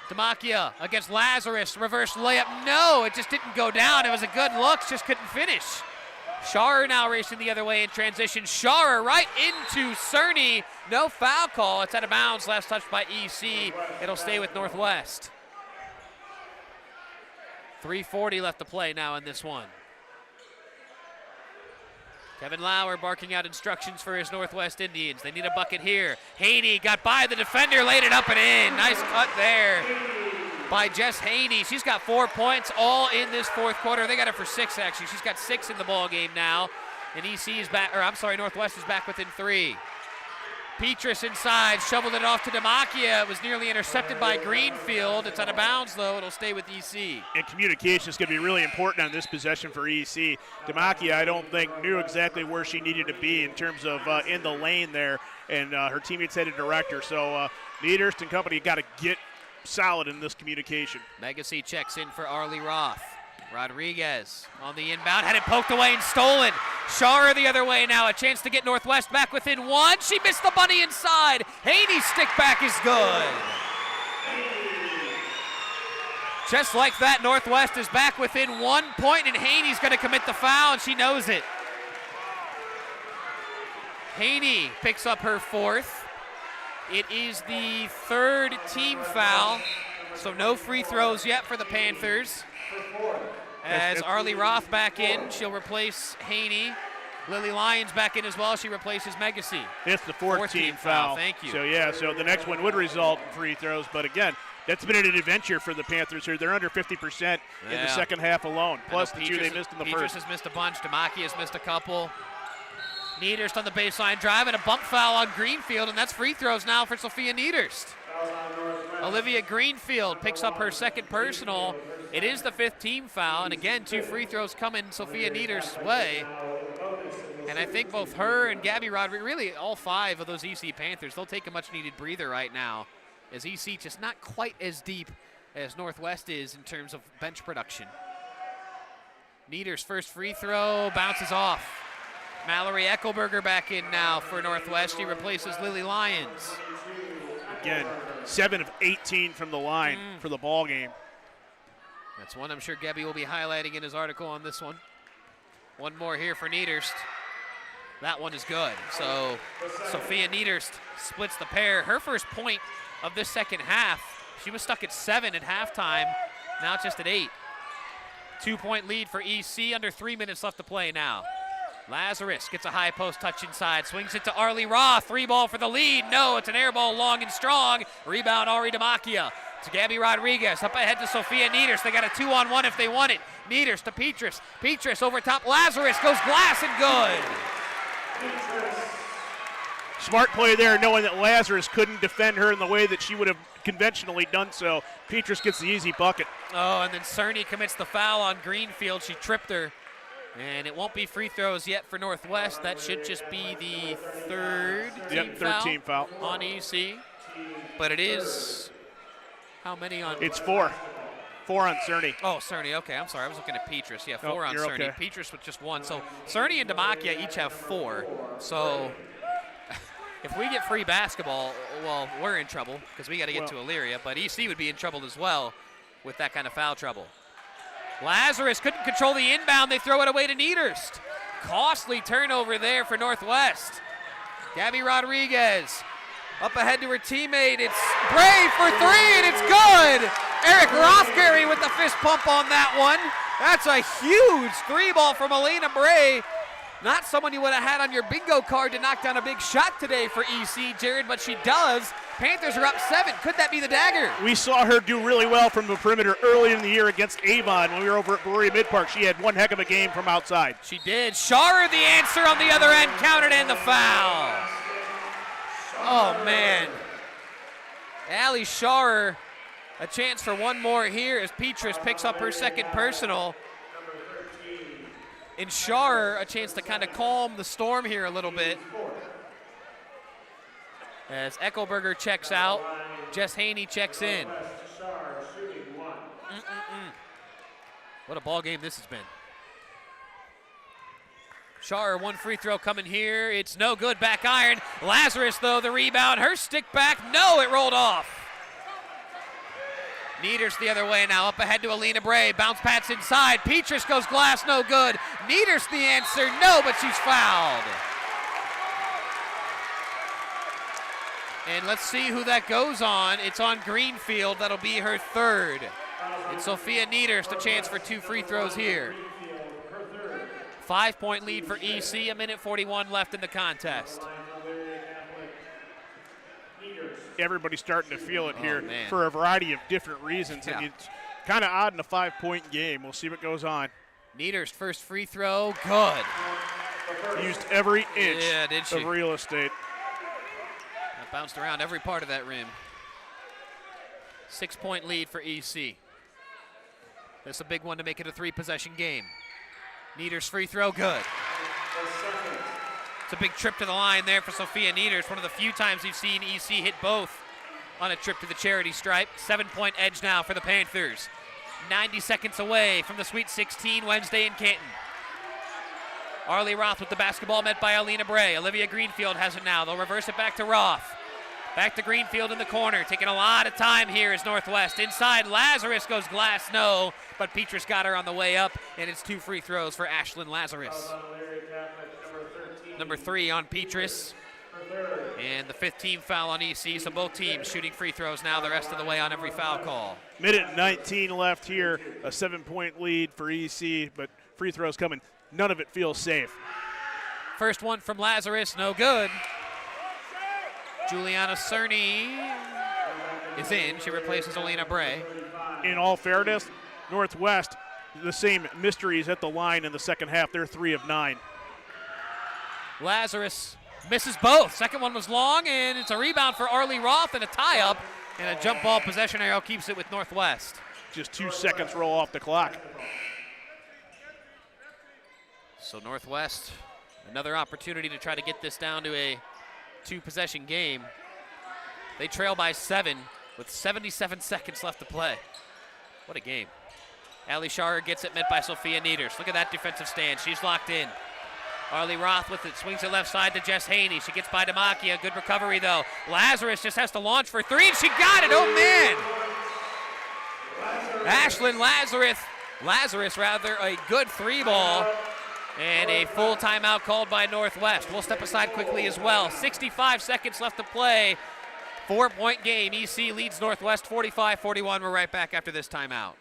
Demakia against Lazarus, reverse layup. No, it just didn't go down. It was a good look, just couldn't finish. Scharer now racing the other way in transition. Scharer right into Cerny. No foul call. It's out of bounds. Last touch by EC. It'll stay with Northwest. 3:40 left to play now in this one. Kevin Lauer barking out instructions for his Northwest Indians. They need a bucket here. Haney got by the defender, laid it up and in. Nice cut there by Jess Haney. She's got 4 points all in this fourth quarter. They got her for 6, actually. She's got 6 in the ball game now. And Northwest is back within 3. Petrus inside, shoveled it off to Demakia. It was nearly intercepted by Greenfield. It's out of bounds, though. It'll stay with EC. And communication is going to be really important on this possession for EC. Demakia, I don't think, knew exactly where she needed to be in terms of in the lane there, and her teammates had to direct her. So Niederst and company got to get solid in this communication. Megacy checks in for Arlie Roth. Rodriguez on the inbound, had it poked away and stolen. Schauer the other way now, a chance to get Northwest back within 1. She missed the bunny inside. Haney's stick back is good. Just like that, Northwest is back within 1 point, and Haney's going to commit the foul, and she knows it. Haney picks up her 4th. It is the 3rd team foul, so no free throws yet for the Panthers. As Arlie Roth back in, she'll replace Haney. Lily Lyons back in as well. She replaces Megacy. It's the 4th team foul. Thank you. So the next one would result in free throws, but again, that's been an adventure for the Panthers here. They're under 50% in the second half alone, plus the 2 they missed in the Petrus first. has missed a bunch. Demakia has missed a couple. Niederst on the baseline drive and a bump foul on Greenfield, and that's free throws now for Sophia Niederst. Olivia Greenfield picks up her 2nd personal. It is the 5th team foul, and again, 2 free throws coming Sophia Niederst's way. And I think both her and Gabby Rodriguez, really all 5 of those EC Panthers, they'll take a much-needed breather right now, as EC just not quite as deep as Northwest is in terms of bench production. Niederst's first free throw bounces off. Mallory Eckelberger back in now for Northwest. She replaces Lily Lyons. Again, 7 of 18 from the line for the ball game. That's one I'm sure Gabby will be highlighting in his article on this one. One more here for Niederst. That one is good. So Sophia Niederst splits the pair. Her first point of this second half. She was stuck at 7 at halftime. Now just at 8. 2-point lead for EC. Under 3 minutes left to play now. Lazarus gets a high post touch inside, swings it to Arlie Roth, 3-ball for the lead. No, it's an air ball long and strong. Rebound Ari Demakia to Gabby Rodriguez, up ahead to Sophia Niederst. They got a 2-on-1 if they want it. Niederst to Petrus. Petrus over top, Lazarus goes glass and good. Smart play there, knowing that Lazarus couldn't defend her in the way that she would have conventionally done so. Petrus gets the easy bucket. Oh, and then Cerny commits the foul on Greenfield. She tripped her. And it won't be free throws yet for Northwest. That should just be the 3rd team foul on EC. But it is, how many on? It's 4. 4 on Cerny. Oh, Cerny, okay, I'm sorry. I was looking at Petrus. Yeah, 4 on Cerny. Okay. Petrus with just 1. So Cerny and Demakia each have 4. So if we get free basketball, well, we're in trouble because we got to get to Elyria. But EC would be in trouble as well with that kind of foul trouble. Lazarus couldn't control the inbound. They throw it away to Niederst. Costly turnover there for Northwest. Gabby Rodriguez up ahead to her teammate. It's Bray for 3, and it's good. Eric Rothgary with the fist pump on that one. That's a huge 3-ball from Elena Bray. Not someone you would have had on your bingo card to knock down a big shot today for EC, Jared, but she does. Panthers are up 7. Could that be the dagger? We saw her do really well from the perimeter early in the year against Avon when we were over at Berea Mid-Park. She had one heck of a game from outside. She did. Schauer the answer on the other end, counted and the foul. Oh, man. Allie Schauer, a chance for one more here as Petrus picks up her 2nd personal. And Schauer, a chance to kind of calm the storm here a little bit. As Eckelberger checks out, Jess Haney checks in. What a ball game this has been. Schauer, 1 free throw coming here. It's no good, back iron. Lazarus, though, the rebound. Her stick back. No, it rolled off. Niederst the other way now, up ahead to Alina Bray. Bounce pass inside. Petrus goes glass, no good. Niederst the answer, no, but she's fouled. And let's see who that goes on. It's on Greenfield. That'll be her 3rd. And Sophia Niederst, a chance for 2 free throws here. 5-point lead for EC, 1:41 left in the contest. everybody's starting to feel it here man. for a variety of different reasons. Yeah. And it's kind of odd in a 5-point game. We'll see what goes on. Nieder's first free throw, good. Used every inch Yeah, did she? of real estate. That bounced around every part of that rim. 6-point lead for EC. This is a big one to make it a 3-possession game. Nieder's free throw, good. It's a big trip to the line there for Sophia Nieders. One of the few times we've seen EC hit both on a trip to the charity stripe. 7-point edge now for the Panthers. 90 seconds away from the Sweet 16 Wednesday in Canton. Arlie Roth with the basketball, met by Alina Bray. Olivia Greenfield has it now. They'll reverse it back to Roth. Back to Greenfield in the corner. Taking a lot of time here is Northwest. Inside, Lazarus goes glass, no. But Petrus got her on the way up, and it's 2 free throws for Ashlyn Lazarus. Number 3 on Petrus. And the 5th team foul on EC, so both teams shooting free throws now the rest of the way on every foul call. Minute 19 left here, a 7-point lead for EC, but free throws coming. None of it feels safe. First one from Lazarus, no good. Juliana Cerny is in. She replaces Alina Bray. In all fairness, Northwest, the same mysteries at the line in the second half. They're 3 of 9. Lazarus misses both. Second one was long, and it's a rebound for Arlie Roth and a tie-up. And a jump ball possession arrow keeps it with Northwest. Just 2 seconds roll off the clock. So Northwest, another opportunity to try to get this down to a 2-possession game. They trail by 7 with 77 seconds left to play. What a game. Ali Sharer gets it, met by Sophia Nieders. Look at that defensive stand. She's locked in. Arlie Roth with it, swings it left side to Jess Haney. She gets by Demakia. Good recovery, though. Lazarus just has to launch for 3, and she got it. Oh, man. Ashlyn Lazarus, a good 3-ball. And a full timeout called by Northwest. We'll step aside quickly as well. 65 seconds left to play. 4-point game. EC leads Northwest 45-41. We're right back after this timeout.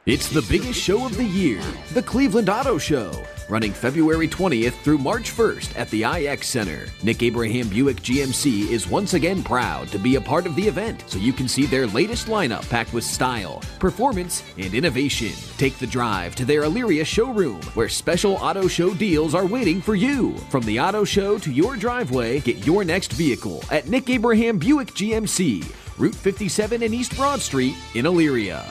It's the biggest show of the year, the Cleveland Auto Show, running February 20th through March 1st at the IX Center. Nick Abraham Buick GMC is once again proud to be a part of the event, so you can see their latest lineup packed with style, performance, and innovation. Take the drive to their Elyria showroom, where special auto show deals are waiting for you. From the auto show to your driveway, get your next vehicle at Nick Abraham Buick GMC, Route 57 and East Broad Street in Elyria.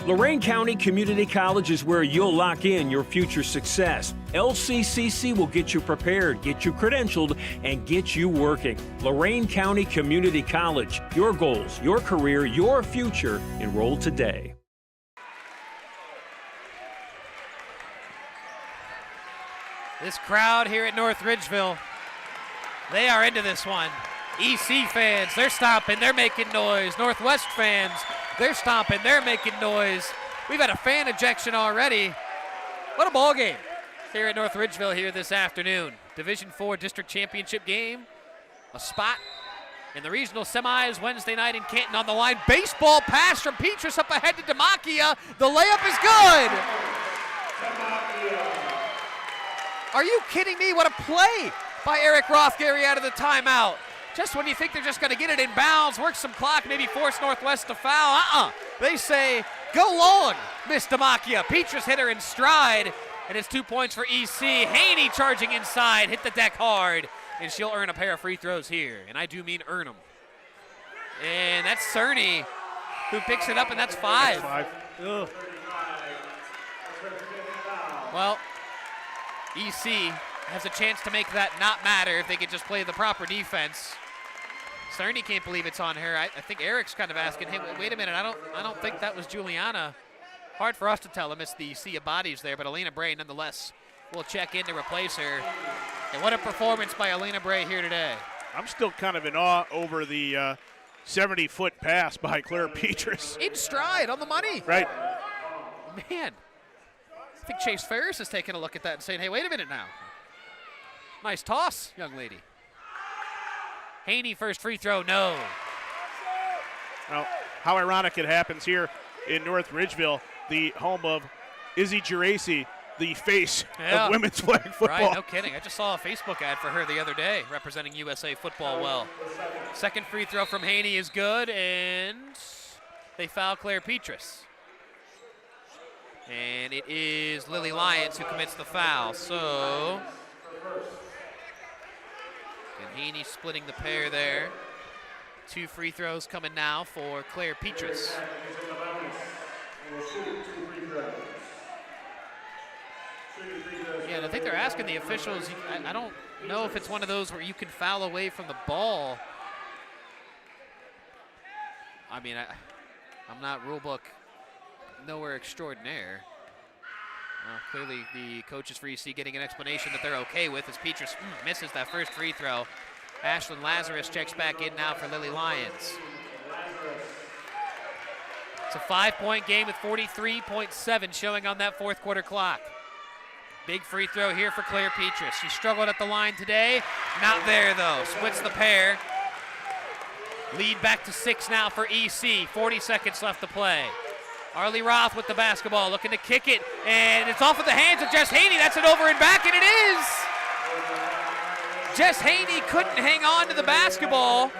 Lorain County Community College is where you'll lock in your future success. LCCC will get you prepared, get you credentialed, and get you working. Lorain County Community College. Your goals, your career, your future. Enroll today. This crowd here at North Ridgeville, they are into this one. EC fans, they're stomping, they're making noise. Northwest fans, they're stomping, they're making noise. We've had a fan ejection already. What a ball game here at North Ridgeville here this afternoon. Division IV District Championship game. A spot in the regional semis Wednesday night in Canton on the line. Baseball pass from Petrus up ahead to Demakia. The layup is good. Are you kidding me? What a play by Eric Rothgary out of the timeout. Just when you think they're just going to get it in bounds, work some clock, maybe force Northwest to foul. They say, go long, Miss Demakia. Petrus hit her in stride, and it's 2 points for EC. Haney charging inside, hit the deck hard, and she'll earn a pair of free throws here. And I do mean earn them. And that's Cerny who picks it up, and that's 5. Ugh. Well, EC has a chance to make that not matter if they could just play the proper defense. Cerny can't believe it's on her. I think Eric's kind of asking, hey, wait a minute, I don't think that was Juliana. Hard for us to tell him it's the sea of bodies there, but Alina Bray nonetheless will check in to replace her. And what a performance by Alina Bray here today. I'm still kind of in awe over the 70-foot pass by Claire Petrus. In stride, on the money. Right. Man, I think Chase Ferris is taking a look at that and saying, hey, wait a minute now. Nice toss, young lady. Haney first free throw, no. Well, how ironic it happens here in North Ridgeville, the home of Izzy Geraci, the face Yeah. of women's flag football. Right, no kidding. I just saw a Facebook ad for her the other day representing USA football well. Second free throw from Haney is good, and they foul Claire Petrus. And it is Lily Lyons who commits the foul. So, and Haney splitting the pair there. 2 free throws coming now for Claire Petrus. Yeah, and I think they're asking the officials, I don't know if it's one of those where you can foul away from the ball. I mean, I'm not rule book nowhere extraordinaire. Clearly the coaches for EC getting an explanation that they're okay with as Petrus misses that first free throw. Ashlyn Lazarus checks back in now for Lily Lyons. It's a 5-point game with 43.7 showing on that fourth quarter clock. Big free throw here for Claire Petrus. She struggled at the line today. Not there, though. Splits the pair. Lead back to 6 now for EC. 40 seconds left to play. Arlie Roth with the basketball, looking to kick it, and it's off of the hands of Jess Haney. That's it over and back, and it is! Jess Haney couldn't hang on to the basketball.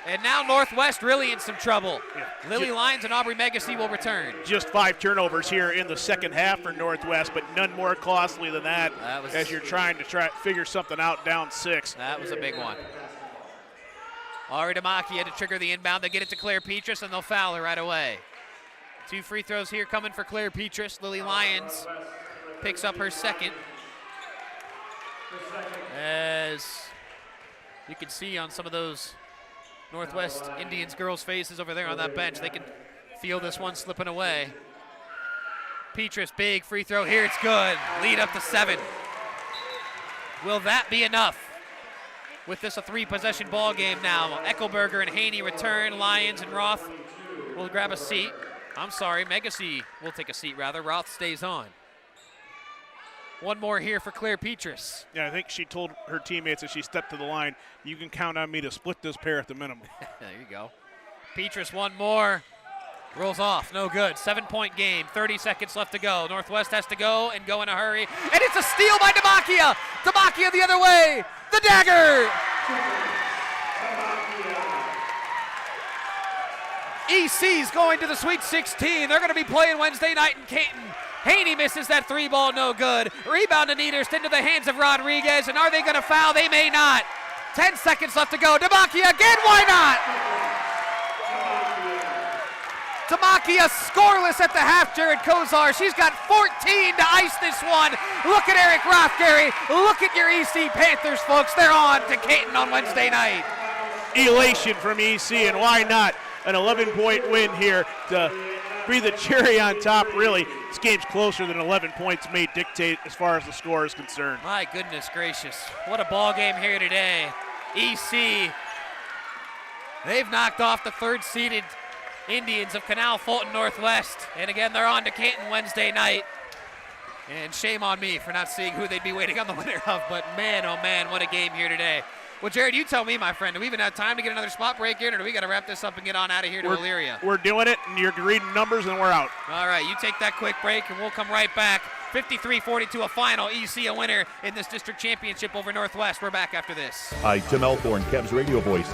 And now Northwest really in some trouble. Yeah. Lily Lyons and Aubrey Megacy will return. Just 5 turnovers here in the second half for Northwest, but none more costly than that, as you're trying to figure something out down 6. That was a big one. Ari Damaki had to trigger the inbound. They get it to Claire Petrus, and they'll foul her right away. 2 free throws here coming for Claire Petrus. Lily Lyons picks up her second. As you can see on some of those Northwest Indians girls' faces over there on that bench, they can feel this one slipping away. Petrus, big free throw here, it's good. Lead up to 7. Will that be enough? With this a 3-possession ball game now. Eckelberger and Haney return. Lyons and Roth will grab a seat. I'm sorry, Megacy will take a seat rather. Roth stays on. One more here for Claire Petrus. Yeah, I think she told her teammates as she stepped to the line, you can count on me to split this pair at the minimum. There you go. Petrus one more. Rolls off, no good. 7-point game, 30 seconds left to go. Northwest has to go and go in a hurry. And it's a steal by Demakia. Demakia the other way. The dagger. EC's going to the Sweet 16. They're going to be playing Wednesday night in Canton. Haney misses that 3 ball, no good. Rebound to Niederst into the hands of Rodriguez, and are they going to foul? They may not. 10 seconds left to go. Demakia again, why not? Demakia scoreless at the half, Jared Kozar. She's got 14 to ice this one. Look at Eric Rothgary. Look at your EC Panthers, folks. They're on to Canton on Wednesday night. Elation from EC, and why not? An 11-point win here to be the cherry on top, really. This game's closer than 11 points may dictate as far as the score is concerned. My goodness gracious. What a ball game here today. EC, they've knocked off the 3rd-seeded Indians of Canal, Fulton Northwest. And again, they're on to Canton Wednesday night. And shame on me for not seeing who they'd be waiting on the winner of. But man, oh man, what a game here today. Well, Jared, you tell me, my friend, do we even have time to get another spot break here, or do we got to wrap this up and get on out of here to Elyria? We're doing it, and you're reading numbers, and we're out. All right, you take that quick break, and we'll come right back. 53-42, a final. EC a winner in this district championship over Northwest. We're back after this. Hi, Tim Elthorn, Cavs radio voice.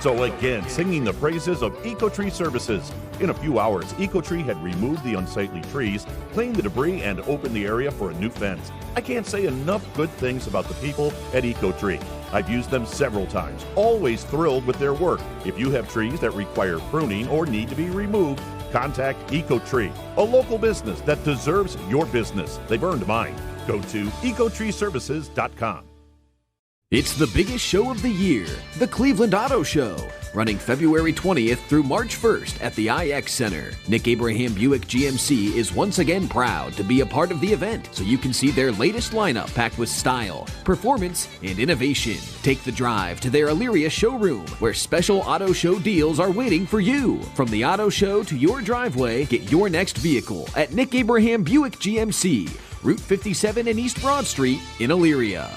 So again, singing the praises of EcoTree Services. In a few hours, EcoTree had removed the unsightly trees, cleaned the debris, and opened the area for a new fence. I can't say enough good things about the people at EcoTree. I've used them several times, always thrilled with their work. If you have trees that require pruning or need to be removed, contact EcoTree, a local business that deserves your business. They've earned mine. Go to ecotreeservices.com. It's the biggest show of the year, the Cleveland Auto Show, running February 20th through March 1st at the IX Center. Nick Abraham Buick GMC is once again proud to be a part of the event, so you can see their latest lineup packed with style, performance, and innovation. Take the drive to their Elyria showroom, where special auto show deals are waiting for you. From the auto show to your driveway, get your next vehicle at Nick Abraham Buick GMC, Route 57 and East Broad Street in Elyria.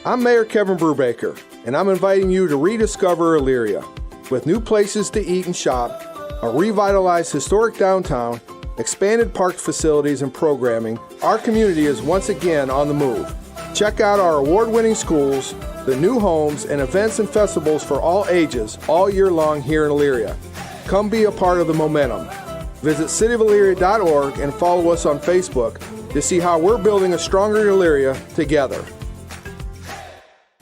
I'm Mayor Kevin Brubaker, and I'm inviting you to rediscover Elyria. With new places to eat and shop, a revitalized historic downtown, expanded park facilities and programming, our community is once again on the move. Check out our award-winning schools, the new homes, and events and festivals for all ages all year long here in Elyria. Come be a part of the momentum. Visit cityofelyria.org and follow us on Facebook to see how we're building a stronger Elyria together.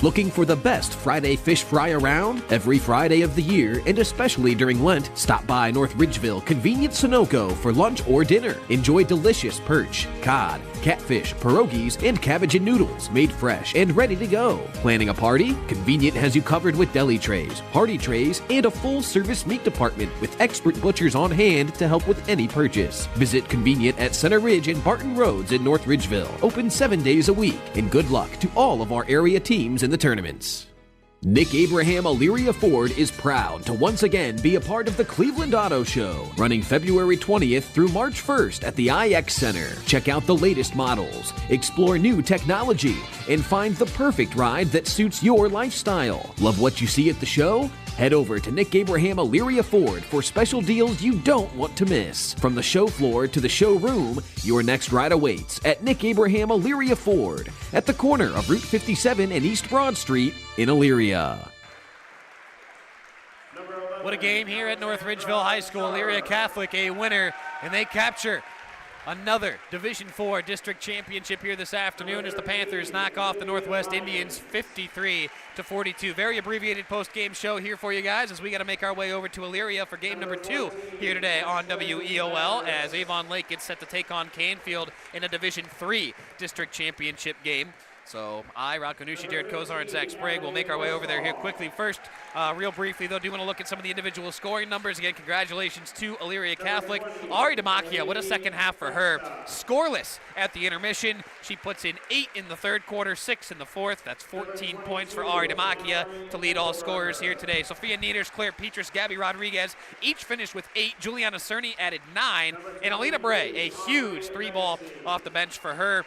Looking for the best Friday fish fry around? Every Friday of the year, and especially during Lent, stop by North Ridgeville Convenient Sunoco for lunch or dinner. Enjoy delicious perch, cod, catfish, pierogies, and cabbage and noodles made fresh and ready to go. Planning a party? Convenient has you covered with deli trays, party trays, and a full-service meat department with expert butchers on hand to help with any purchase. Visit Convenient at Center Ridge and Barton Roads in North Ridgeville. Open 7 days a week. And good luck to all of our area teams in the tournaments. Nick Abraham Elyria Ford is proud to once again be a part of the Cleveland Auto Show, running February 20th through March 1st at the IX Center. Check out the latest models, explore new technology, and find the perfect ride that suits your lifestyle. Love what you see at the show? Head over to Nick Abraham Elyria Ford for special deals you don't want to miss. From the show floor to the showroom, your next ride awaits at Nick Abraham Elyria Ford at the corner of Route 57 and East Broad Street in Elyria. What a game here at North Ridgeville High School. Elyria Catholic a winner, and they capture another Division IV district championship here this afternoon as the Panthers knock off the Northwest Indians 53-42. Very abbreviated post-game show here for you guys as we got to make our way over to Elyria for game number 2 here today on WEOL as Avon Lake gets set to take on Canfield in a Division III district championship game. So I, Rocco Nucci, Jared Kozar, and Zach Sprague will make our way over there here quickly. First, real briefly, though, do want to look at some of the individual scoring numbers. Again, congratulations to Elyria Catholic. Ari Demakia, what a second half for her. Scoreless at the intermission. She puts in 8 in the third quarter, 6 in the fourth. That's 14 points for Ari Demakia to lead all scorers here today. Sophia Nieders, Claire Petrus, Gabby Rodriguez each finished with 8. Juliana Cerny added 9. And Alina Bray, a huge 3-ball off the bench for her.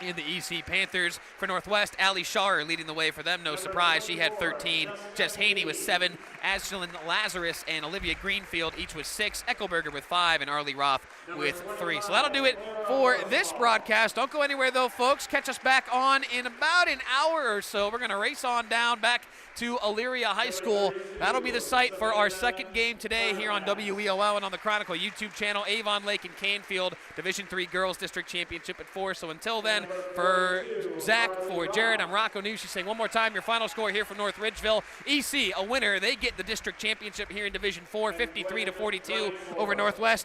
In the EC Panthers for Northwest, Allie Shawer leading the way for them, no surprise. She had 13. Jess Haney with 7. Ashlyn Lazarus and Olivia Greenfield each with 6. Eckelberger with 5, and Arlie Roth with 3. So that'll do it for this broadcast. Don't go anywhere, though, folks. Catch us back on in about an hour or so. We're going to race on down back to Elyria High School. That'll be the site for our second game today here on WEOL and on the Chronicle YouTube channel. Avon Lake and Canfield, Division III Girls District Championship at 4. So until then, for Zach, for Jared, I'm Rocco Nucci saying one more time your final score here for North Ridgeville. EC, a winner. They get the district championship here in Division IV, 53-42 over Northwest.